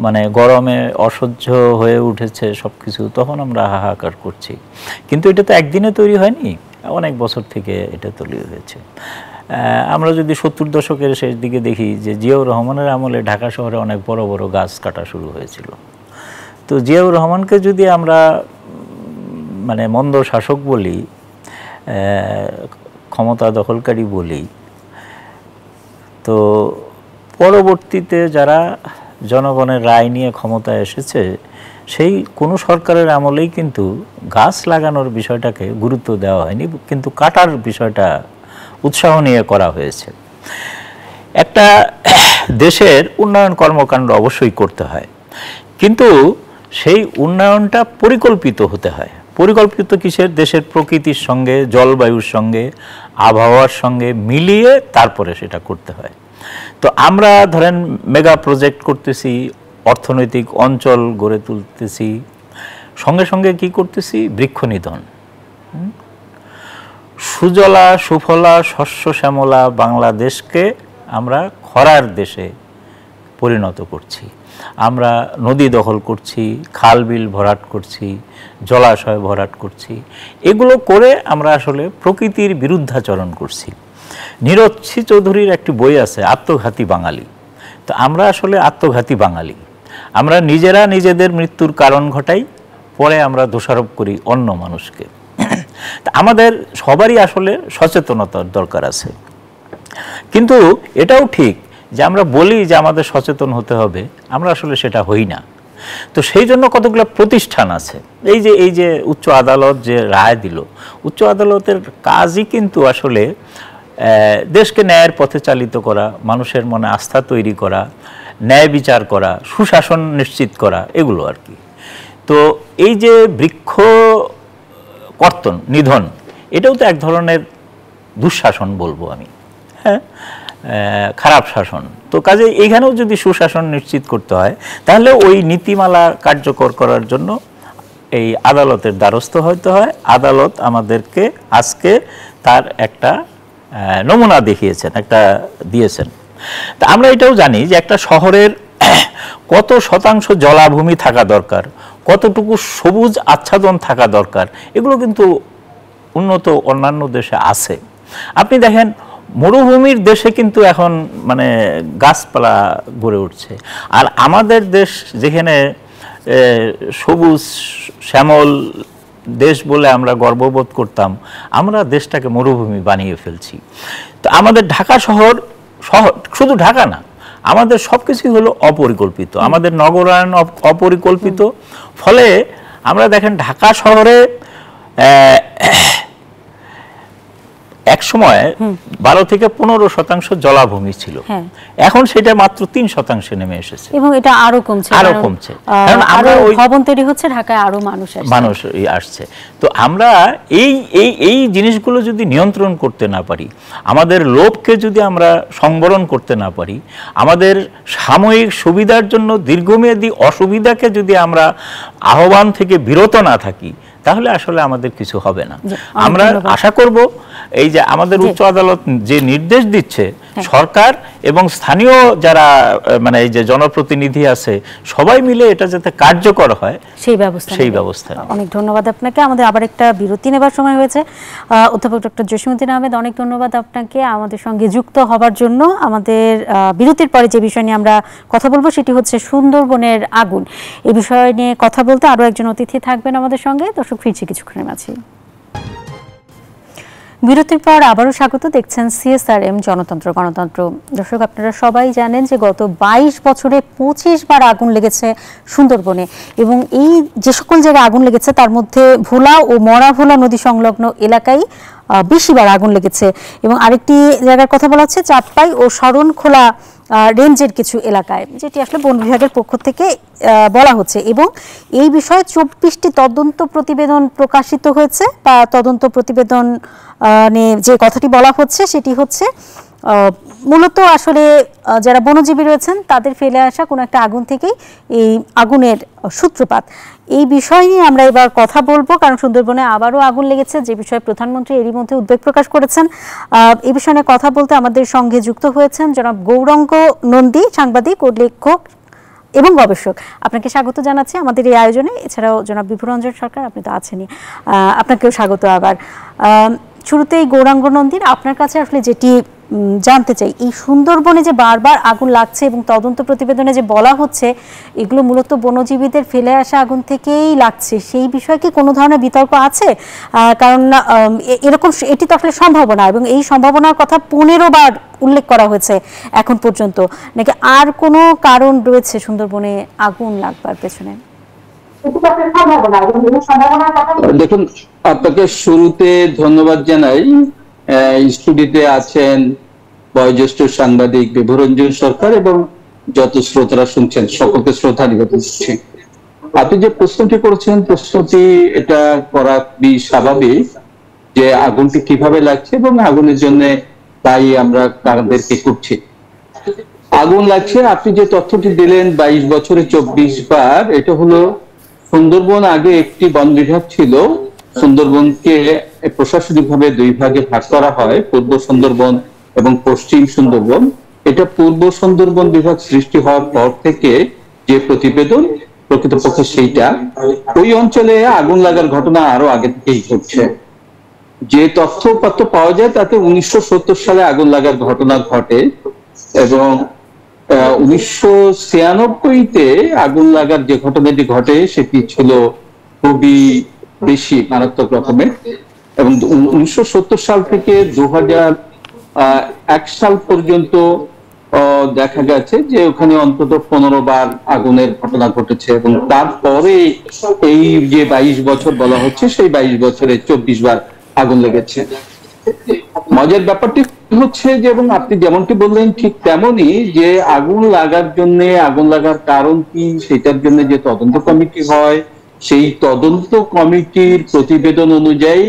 মানে গরমে অসহ্য হয়ে উঠেছে সবকিছু, তখন আমরা হাহাকার করছি। কিন্তু এটা তো একদিনে তৈরি হয়নি, অনেক বছর থেকে এটা তৈরি হয়েছে। আমরা যদি 70 দশকের শেষ দিকে দেখি যে জিয়াউর রহমানের আমলে ঢাকা শহরে অনেক বড় বড় গাছ কাটা শুরু হয়েছিল। তো জিয়াউর রহমানকে যদি আমরা মানে মন্দ শাসক বলি, ক্ষমতা দখলকারী বলি, তো পরবর্তীতে যারা জনগণের রায় নিয়ে ক্ষমতায় এসেছে, সেই কোনো সরকারের আমলেই কিন্তু গাছ লাগানোর বিষয়টাকে গুরুত্ব দেওয়া হয়নি, কিন্তু কাটার বিষয়টা উৎসাহ নিয়ে করা হয়েছে। একটা দেশের উন্নয়ন কর্মকাণ্ড অবশ্যই করতে হয়, কিন্তু সেই উন্নয়নটা পরিকল্পিত হতে হয়। পরিকল্পিত কিসের? দেশের প্রকৃতির সঙ্গে, জলবায়ুর সঙ্গে, আবহাওয়ার সঙ্গে মিলিয়ে তারপরে সেটা করতে হয়। তো আমরা ধরেন মেগা প্রজেক্ট করতেছি, অর্থনৈতিক অঞ্চল গড়ে তুলতেছি, সঙ্গে সঙ্গে কি করতেছি? বৃক্ষ নিধন। সুজলা সুফলা শস্য শ্যামলা বাংলাদেশকে আমরা খরার দেশে পরিণত করছি, আমরা নদী দখল করছি, খাল বিল ভরাট করছি, জলাশয় ভরাট করছি। এগুলো করে আমরা আসলে প্রকৃতির বিরুদ্ধাচরণ করছি। নীরজ চৌধুরীর একটি বই আছে, আত্মঘাতী বাঙালি। তো আমরা আসলে আত্মঘাতী বাঙালি। আমরা নিজেরা নিজেদের মৃত্যুর কারণ ঘটাই, পরে আমরা দোষারোপ করি অন্য মানুষকে। তা আমাদের সবারই আসলে সচেতনতার দরকার আছে। কিন্তু এটাও ঠিক যে আমরা বলি যে আমাদের সচেতন হতে হবে, আমরা আসলে সেটা হই না। তো সেই জন্য কতগুলো প্রতিষ্ঠান আছে। এই যে উচ্চ আদালত যে রায় দিল, উচ্চ আদালতের কাজই কিন্তু আসলে দেশকে ন্যায়ের পথে চালিত করা, মানুষের মনে আস্থা তৈরি করা, ন্যায় বিচার করা, সুশাসন নিশ্চিত করা, এগুলো আর কি। তো এই যে বৃক্ষ কর্তন নিধন, এটাও তো এক ধরনের দুঃশাসন বলবো আমি, হ্যাঁ, খারাপ শাসন। তো কাজে এইখানেও যদি সুশাসন নিশ্চিত করতে হয়, তাহলে ওই নীতিমালা কার্যকর করার জন্য এই আদালতের দ্বারস্থ হতে হয়। আদালত আমাদেরকে আজকে তার একটা নমুনা দেখিয়েছেন, একটা দিয়েছেন। তা আমরা এটাও জানি যে একটা শহরের কত শতাংশ জলাভূমি থাকা দরকার, কতটুকু সবুজ আচ্ছাদন থাকা দরকার, এগুলো কিন্তু উন্নত অন্যান্য দেশে আছে। আপনি দেখেন মরুভূমির দেশে কিন্তু এখন মানে গাছপালা গড়ে উঠছে, আর আমাদের দেশ যেখানে সবুজ শ্যামল দেশ বলে আমরা গর্ববোধ করতাম, আমরা দেশটাকে মরুভূমি বানিয়ে ফেলছি। তো আমাদের ঢাকা শহর শুধু ঢাকা না, আমাদের সব কিছুই হলো অপরিকল্পিত, আমাদের নগরায়ণ অপরিকল্পিত। ফলে আমরা দেখেন ঢাকা শহরে এক সময় 12 থেকে 15% জলাভূমি ছিল, এখন সেটা মাত্র 3% নেমে এসেছে, এবং এটা আরো কমছে, কারণ আমরা ভবন তৈরি হচ্ছে, ঢাকায় আরো মানুষ আসছে। তো আমরা এই জিনিসগুলো যদি নিয়ন্ত্রণ করতে না পারি, আমাদের লোভকে যদি আমরা সংবরণ করতে না পারি, আমাদের সাময়িক সুবিধার জন্য দীর্ঘমেয়াদী অসুবিধাকে যদি আমরা আহ্বান থেকে বিরত না থাকি, তাহলে আসলে আমাদের কিছু হবে না। আমরা আশা করব এই যে আমাদের উচ্চ আদালত যে নির্দেশ দিচ্ছে, সরকার এবং স্থানীয় যারা মানে এই যে জনপ্রতিনিধি আছে, সবাই মিলে এটা যাতে কার্যকর হয় সেই ব্যবস্থা। অনেক ধন্যবাদ আপনাকে। আমাদের আবার একটা বিরতি নেবার সময় হয়েছে। অধ্যাপক ডক্টর জসিমউদ্দিন আহমেদ, অনেক ধন্যবাদ আপনাকে আমাদের সঙ্গে যুক্ত হবার জন্য। আমাদের বিরতির পরে যে বিষয় নিয়ে আমরা কথা বলবো সেটি হচ্ছে সুন্দরবনের আগুন। এই বিষয় নিয়ে কথা বলতে আরো একজন অতিথি থাকবেন আমাদের সঙ্গে। দর্শক, ফিরছি কিছুক্ষণের মাঝে। বিরতির পর আবারও স্বাগত। দেখছেন CSRM জনতন্ত্র গণতন্ত্র। দর্শক, আপনারা সবাই জানেন যে গত 22 বছরে 25 বার আগুন লেগেছে সুন্দরবনে, এবং এই যে সকল জায়গায় আগুন লেগেছে তার মধ্যে ভোলা ও মরা ভোলা নদী সংলগ্ন এলাকায় বেশিবার আগুন লেগেছে। এবং আরেকটি জায়গার কথা বলা হচ্ছে চাঁদপাই ও শরণখোলা রেঞ্জের কিছু এলাকায়, যেটি আসলে বন বিভাগের পক্ষ থেকে বলা হচ্ছে। এবং এই বিষয়ে 24টি তদন্ত প্রতিবেদন প্রকাশিত হয়েছে, বা তদন্ত প্রতিবেদন যে কথাটি বলা হচ্ছে সেটি হচ্ছে মূলত আসলে যারা বনজীবী রয়েছেন তাদের ফেলে আসা কোনো একটা আগুন থেকেই এই আগুনের সূত্রপাত। এই বিষয় নিয়ে আমরা এবার কথা বলবো, কারণ সুন্দরবনে আবারও আগুন লেগেছে, যে বিষয়ে প্রধানমন্ত্রী এরই মধ্যে উদ্বেগ প্রকাশ করেছেন। এই বিষয় নিয়ে কথা বলতে আমাদের সঙ্গে যুক্ত হয়েছেন জনাব গৌরাঙ্গ নন্দী, সাংবাদিক ও লেখক এবং গবেষক। আপনাকে স্বাগত জানাচ্ছি আমাদের এই আয়োজনে। এছাড়াও জনাব বিভুরঞ্জন সরকার, আপনি তো আছেনই, আপনাকেও স্বাগত। আবার শুরুতেই গৌরাঙ্গ নন্দীর, আপনার কাছে আসলে যেটি জানতে চাই, এই সুন্দরবনে যে বারবার আগুন লাগছে এবং তদন্ত প্রতিবেদনে যে বলা হচ্ছে এগুলো মূলত বনজীবীদের ফেলে আসা আগুন থেকেই লাগছে, সেই বিষয়ে কি কোনো ধরনের বিতর্ক আছে? কারণ এরকম এটি তো আসলে সম্ভাবনা, এবং এই সম্ভাবনার কথা 15 বার উল্লেখ করা হয়েছে এখন পর্যন্ত, নাকি আর কোনো কারণ রয়েছে সুন্দরবনে আগুন লাগবার পেছনে? দেখুন, আপনাকে শুরুতে ধন্যবাদ জানাই। স্টুডিওতে আছেন বয়োজ্যেষ্ঠ সাংবাদিক বিভুরঞ্জন সরকার এবং যত শ্রোতারা শুনছেন সকলকে শ্রদ্ধা নিবেদন করছি। আপনি যে প্রশ্নটি করেছেন, প্রশ্নটি এটা করা খুবই স্বাভাবিক যে আগুনটি কিভাবে লাগছে এবং আগুনের জন্য দায়ী আমরা কাদেরকে করছি। আগুন লাগছে, আপনি যে তথ্যটি দিলেন 22 বছরে 24 বার, এটা হলো সুন্দরবন আগে একটি বন বিভাগ ছিল। সুন্দরবনকে প্রশাসনিকভাবে 2 ভাগে ভাগ করা হয়, পূর্ব সুন্দরবন এবং পশ্চিম সুন্দরবন। এটা পূর্ব সুন্দরবন বিভাগ সৃষ্টি হওয়ার পর থেকে যে প্রতিবেদন, প্রকৃতপক্ষে সেইটা ওই অঞ্চলে আগুন লাগার ঘটনা আরো আগে থেকেই ঘটছে। যে তথ্যপত্র পাওয়া যায় তাতে 1970 সালে আগুন লাগার ঘটনা ঘটে এবং 1996-তে আগুন লাগার যে ঘটনাটি ঘটে সেটি ছিল খুবই বেশি মারাত্মক রকমের, এবং 1970 সাল থেকে 2001 সাল পর্যন্ত দেখা গেছে যে ওখানে অন্তত 15 বার আগুনের ঘটনা ঘটেছে, এবং তারপরে এই যে 22 বছর বলা হচ্ছে সেই 22 বছরে 24 বার আগুন লেগেছে। মজার ব্যাপারটি হচ্ছে যে, এবং আপনি যেমনটি বললেন ঠিক তেমনই, যে আগুন লাগার জন্য, আগুন লাগার কারণ কি সেটার জন্য যে তদন্ত কমিটি হয়, সেই তদন্ত কমিটির প্রতিবেদন অনুযায়ী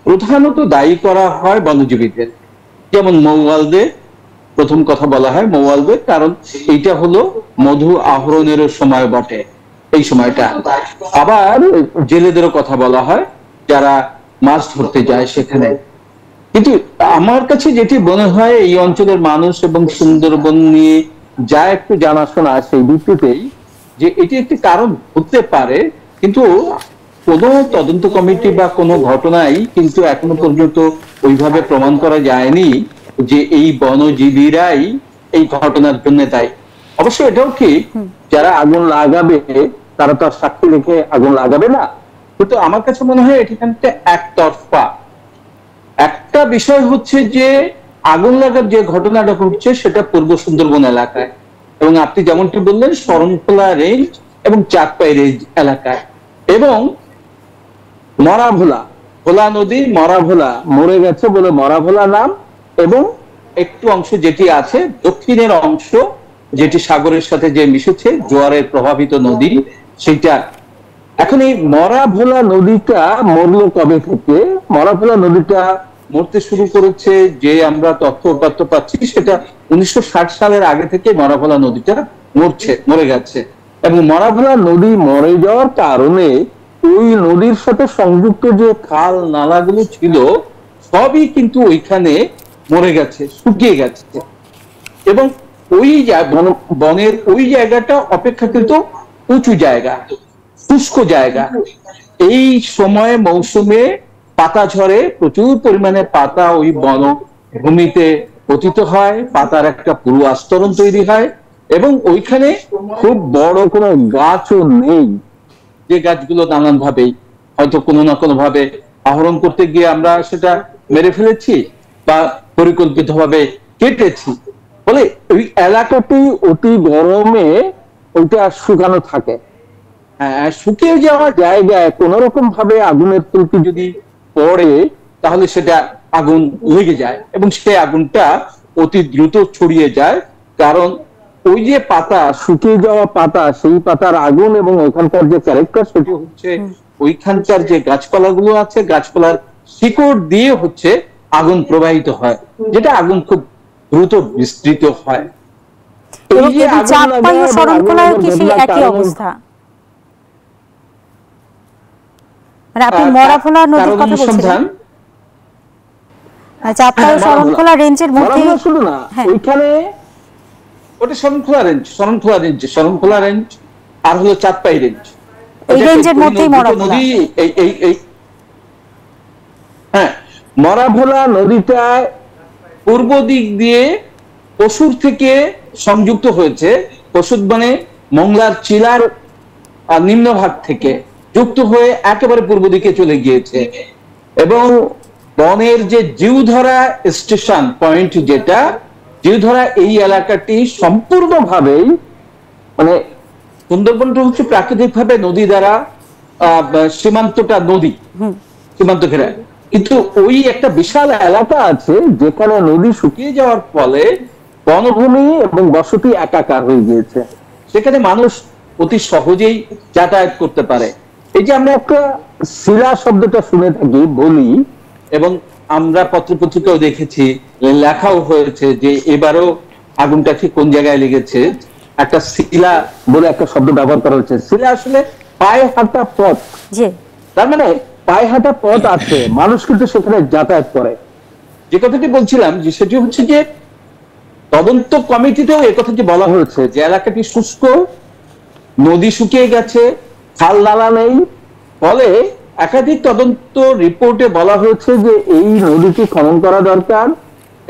প্রধানত দায়ী করা হয় বনজীবীদের। যেমন মৌয়ালদের প্রথম কথা বলা হয়, মৌয়ালদের, কারণ এইটা হলো মধু আহরণেরও সময় বটে এই সময়টা। আবার জেলেদেরও কথা বলা হয় যারা মাছ ধরতে যায় সেখানে। কিন্তু আমার কাছে যেটি মনে হয় এই অঞ্চলের মানুষ এবং সুন্দরবন নিয়ে যা একটু জানাশোনা সেই ভিত্তিতেই, যে এটি একটি কারণ হতে পারে, কিন্তু কোনো তদন্ত কমিটি বা কোনো ঘটনাই কিন্তু এখনো পর্যন্ত ওইভাবে প্রমাণ করা যায়নি যে এই বনজীবীরাই এই ঘটনার জন্য দায়ী। অবশ্য এটাও ঠিক, যারা আগুন লাগাবে তারা তো আর সাক্ষী রেখে আগুন লাগাবে না, কিন্তু আমার কাছে মনে হয় এটি খানিকটা একতরফা। একটা বিষয় হচ্ছে যে আগুন লাগার যে ঘটনাটা ঘটছে সেটা পূর্ব সুন্দরবন এলাকায়, এবং আপনি যেমনটি বললেন শরণখোলা রেঞ্জ এবং চাঁদপাই রেঞ্জ এলাকায়, এবং মরাভোলা, ভোলা নদী মরাভোলা, মরে গেছে বলে মরাভোলা নাম, এবং একটু অংশ যেটি আছে দক্ষিণের অংশ যেটি সাগরের সাথে যে মিশেছে, জোয়ারের প্রভাবিত নদী সেটা। এখন এই মরাভোলা নদীটা মরলো কবে থেকে? মরাভোলা নদীটা মরতে শুরু করেছে, যে আমরা তথ্য পাচ্ছি সেটা 1960 সালের আগে থেকে মরাভোলা নদীটা মরে গেছে, এবং মরাভোলা নদী মরে যাওয়ার কারণে ওই নদীর সাথে সংযুক্ত যে খাল নালাগুলো ছিল সবই কিন্তু ওইখানে মরে গেছে, শুকিয়ে গেছে, এবং ওই বনের ওই জায়গাটা অপেক্ষাকৃত উঁচু জায়গা, শুষ্ক জায়গা। এই সময়ে মৌসুমে পাতা ঝরে, প্রচুর পরিমাণে পাতা ওই বনভূমিতে পতিত হয়, পাতার একটা পুরু আস্তরণ তৈরি হয়, এবং ওইখানে খুব বড় কোনো গাছও নেই, যে গাছগুলো নানান ভাবেই হয়তো কোনো না কোনো ভাবে আহরণ করতে গিয়ে আমরা সেটা মেরে ফেলেছি বা পরিকল্পিত ভাবে কেটেছি, বলে ওই এলাকাটি অতি গরমে ওইটা শুকানো থাকে। শুকিয়ে যাওয়া জায়গায় কোন রকম ভাবে আগুনের ফুলকি যদি পড়ে তাহলে সেটা আগুন লেগে যায়, এবং সেই আগুনটা অতি দ্রুত ছড়িয়ে যায়, কারণ ওই যে পাতা, শুকিয়ে যাওয়া পাতা, সেই পাতার আগুন এবং ওখানকার যে ক্যারেক্টার সেটি হচ্ছে ওইখানকার যে গাছপালাগুলো আছে, গাছপালার শিকড় দিয়ে হচ্ছে আগুন প্রবাহিত হয়, যেটা আগুন খুব দ্রুত বিস্তৃত হয়। এই যে চাঁদপাই ও শরণখোলায় কি সেই একই অবস্থা? মানে আপনি মরাভোলা নদীর কথা বলছিলেন, চাঁদপাই ও শরণখোলা রেঞ্জের মধ্যে শুধু না, ওইখানে ওটা শরণখোলা রেঞ্জ আর হলো চাঁদপাই রেঞ্জ, এই রেঞ্জের মধ্যেই মরাভোলা। হ্যাঁ, মরাভোলা নদীটা পূর্ব দিক দিয়ে পশুর থেকে সংযুক্ত হয়েছে, পশুর মানে মংলার চিলার নিম্নভাগ থেকে যুক্ত হয়ে একেবারে পূর্ব দিকে চলে গিয়েছে, এবং বনের যে জিউধরা স্টেশন পয়েন্ট, যেটা জিউধরা, এই এলাকাটি সম্পূর্ণভাবেই মানে সুন্দরবনটা হচ্ছে প্রাকৃতিকভাবে নদী দ্বারা সীমান্তটা নদী সীমান্ত ঘেরা, কিন্তু ওই একটা বিশাল এলাকা আছে যেখানে নদী শুকিয়ে যাওয়ার ফলে বনভূমি এবং বসতি একাকার হয়ে গিয়েছে, সেখানে মানুষ অতি সহজেই যাতায়াত করতে পারে। এই যে আমরা একটা শিলা শব্দটা শুনে থাকি, বলি, এবং আমরা পত্রপত্রিকাও দেখেছি, লেখাও হয়েছে যে এবারও আগুনটা ঠিক কোন জায়গায় লেগেছে, একটা শিলা বলে একটা শব্দ ব্যবহার করা হচ্ছে। শিলা আসলে পায়ে হাঁটা পথ, তার মানে পায়ে হাঁটা পথ আছে, মানুষ কিন্তু সেখানে যাতায়াত করে। যে কথাটি বলছিলাম যে সেটি হচ্ছে যে তদন্ত কমিটিতেও একথাটি বলা হয়েছে যে এলাকাটি শুষ্ক, নদী শুকিয়ে গেছে, খাল নালা নেই। ফলে একাধিক তদন্ত রিপোর্টে বলা হয়েছে যে এই নদীটি খনন করা দরকার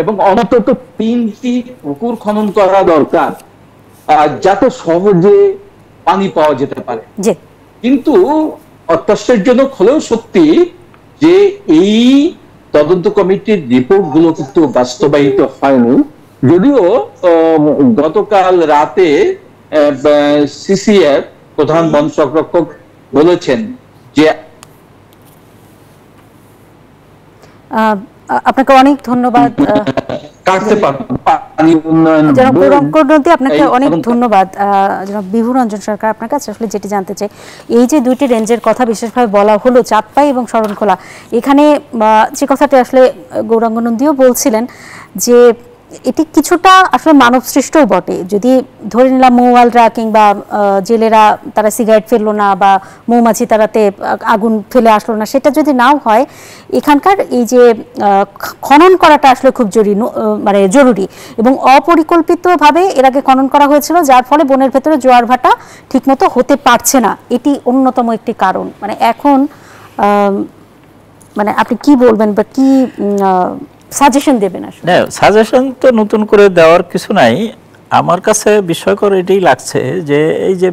এবং অন্তত 3টি পুকুর খনন করা দরকার যাতে সহজে পানি পাওয়া যেতে পারে। কিন্তু অত্যাশ্চর্যজনক হলেও সত্যি যে এই তদন্ত কমিটির রিপোর্ট গুলো কিন্তু বাস্তবায়িত হয়নি। যদিও গতকাল রাতে সিসিএফ প্রধান বন সংরক্ষক বলেছেন যে আপনাকে অনেক ধন্যবাদ আপনাকে অনেক ধন্যবাদ জনাব বিভু রঞ্জন সরকার। আপনার কাছে আসলে যেটি জানতে চাই, এই যে দুইটি রেঞ্জের কথা বিশেষভাবে বলা হলো, চাঁদপাই এবং শরণখোলা, এখানে যে কথাটি আসলে গৌরাঙ্গ নন্দীও বলছিলেন যে এটি কিছুটা আসলে মানব সৃষ্টও বটে। যদি ধরে নিলাম মৌয়ালরা কিংবা জেলেরা তারা সিগারেট ফেললো না বা মৌমাছি তারাতে আগুন ফেলে আসলো না, সেটা যদি নাও হয়, এখানকার এই যে খনন করাটা আসলে খুব জরুরি এবং অপরিকল্পিতভাবে এর আগে খনন করা হয়েছিল, যার ফলে বনের ভেতরে জোয়ার ভাটা ঠিকমতো হতে পারছে না। এটি অন্যতম একটি কারণ। এখন আপনি কি বলবেন বা কি সাজেশন দেবেন? আসলে সাজেশন তো নতুন করে দেওয়ার কিছু নাই। আমার কাছে বিস্ময়কর এটাই লাগছে যে এই যে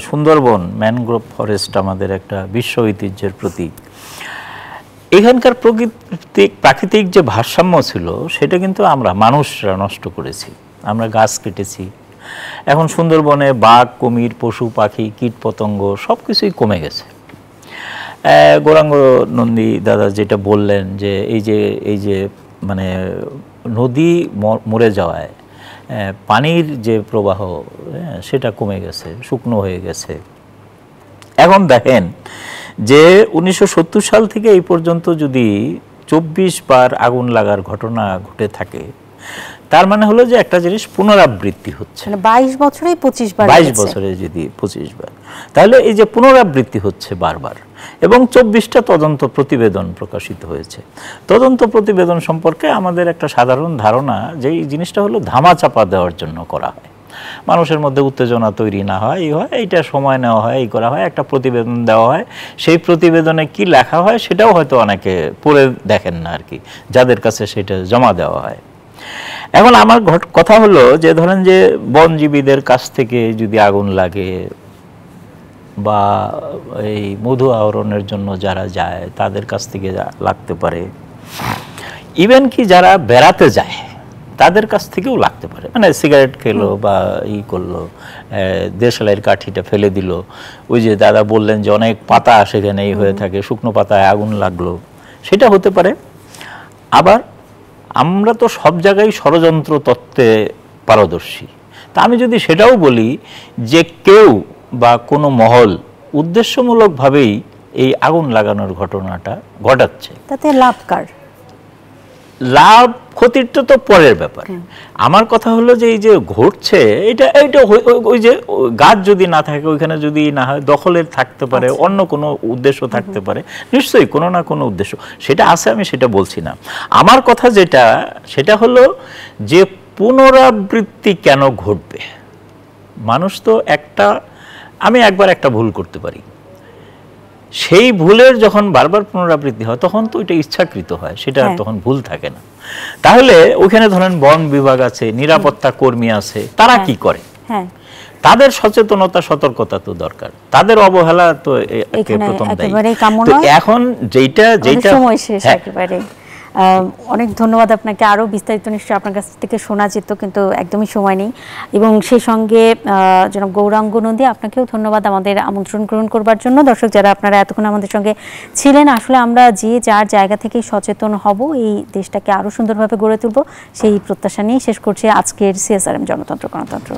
সুন্দরবন, ম্যানগ্রোভ ফরেস্ট আমাদের একটা বিশ্ব ঐতিহ্যের প্রতীক, এখানকার প্রাকৃতিক যে ভারসাম্য ছিল সেটা কিন্তু আমরা মানুষরা নষ্ট করেছি। আমরা গাছ কেটেছি। এখন সুন্দরবনে বাঘ, কুমির, পশু পাখি, কীট পতঙ্গ সবকিছুই কমে গেছে। গৌরাঙ্গ নন্দী দাদা যেটা বললেন যে এই যে নদী মরে যাওয়ায় পানির যে প্রবাহ সেটা কমে গেছে, শুকনো হয়ে গেছে। এখন দেখেন যে 1970 সাল থেকে এই পর্যন্ত যদি 24 বার আগুন লাগার ঘটনা ঘটে থাকে, তার মানে হলো যে একটা জিনিস পুনরাবৃত্তি হচ্ছে। 22 বছরে 25 বার, 22 বছরে যদি 25 বার, তাহলে এই যে পুনরাবৃত্তি হচ্ছে বারবার। এবং 24টা তদন্ত প্রতিবেদন প্রকাশিত হয়েছে। তদন্ত প্রতিবেদন সম্পর্কে আমাদের একটা সাধারণ ধারণা যে এই জিনিসটা হলো ধামাচাপা দেওয়ার জন্য করা হয়, মানুষের মধ্যে উত্তেজনা তৈরি না হয়, এইটা সময় নেওয়া হয়, এই করা হয়, একটা প্রতিবেদন দেওয়া হয়। সেই প্রতিবেদনে কি লেখা হয় সেটাও হয়তো অনেকে পড়ে দেখেন না আর কি, যাদের কাছে সেটা জমা দেওয়া হয়। এখন আমার কথা হলো যে ধরেন যে বনজীবীদের কাছ থেকে যদি আগুন লাগে বা এই মধু আহরণের জন্য যারা যায় তাদের কাছ থেকে লাগতে পারে, ইভেন কি যারা বেড়াতে যায় তাদের কাছ থেকেও লাগতে পারে। সিগারেট খেলো বা করলো, দেশলাইয়ের কাঠিটা ফেলে দিল, ওই যে দাদা বললেন যে অনেক পাতা সেখানে হয়ে থাকে, শুকনো পাতায় আগুন লাগলো, সেটা হতে পারে। আবার আমরা তো সব জায়গায় ষড়যন্ত্র তত্ত্বে পারদর্শী। তা আমি যদি সেটাও বলি যে কেউ বা কোনো মহল উদ্দেশ্যমূলকভাবেই এই আগুন লাগানোর ঘটনাটা ঘটাচ্ছে, তাতে লাভ ক্ষতিটা তো পরের ব্যাপার। আমার কথা হলো যে এই যে ঘটছে এটা ওই যে গাছ যদি না থাকে, ওইখানে যদি না হয়, দখলের থাকতে পারে, অন্য কোনো উদ্দেশ্য থাকতে পারে, নিশ্চয়ই কোনো না কোনো উদ্দেশ্য সেটা আছে, আমি সেটা বলছি না। আমার কথা সেটা হলো যে পুনরাবৃত্তি কেন ঘটবে। মানুষ তো আমি একবার একটা ভুল করতে পারি, সেই ভুলের যখন বারবার পুনরাবৃত্তি হয় তখন তো এটা ইচ্ছাকৃত হয়, সেটা তখন ভুল থাকে না। তাহলে ওখানে ধরেন বন বিভাগ আছে, নিরাপত্তা কর্মী আছে, তারা কি করে? তাদের সচেতনতা, সতর্কতা তো দরকার। তাদের অবহেলা তো প্রথম দায়ী। এখন যেটা অনেক ধন্যবাদ আপনাকে। আরও বিস্তারিত নিশ্চয়ই আপনার কাছ থেকে শোনা যেত, কিন্তু একদমই সময় নেই। এবং সেই সঙ্গে জনাব গৌরাঙ্গ নন্দী, আপনাকেও ধন্যবাদ আমাদের আমন্ত্রণ গ্রহণ করবার জন্য। দর্শক যারা আপনারা এতক্ষণ আমাদের সঙ্গে ছিলেন, আসলে আমরা যে যার জায়গা থেকেই সচেতন হব, এই দেশটাকে আরও সুন্দরভাবে গড়ে তুলব, সেই প্রত্যাশা নিয়েই শেষ করছি আজকের CSRM জনতন্ত্র গণতন্ত্র।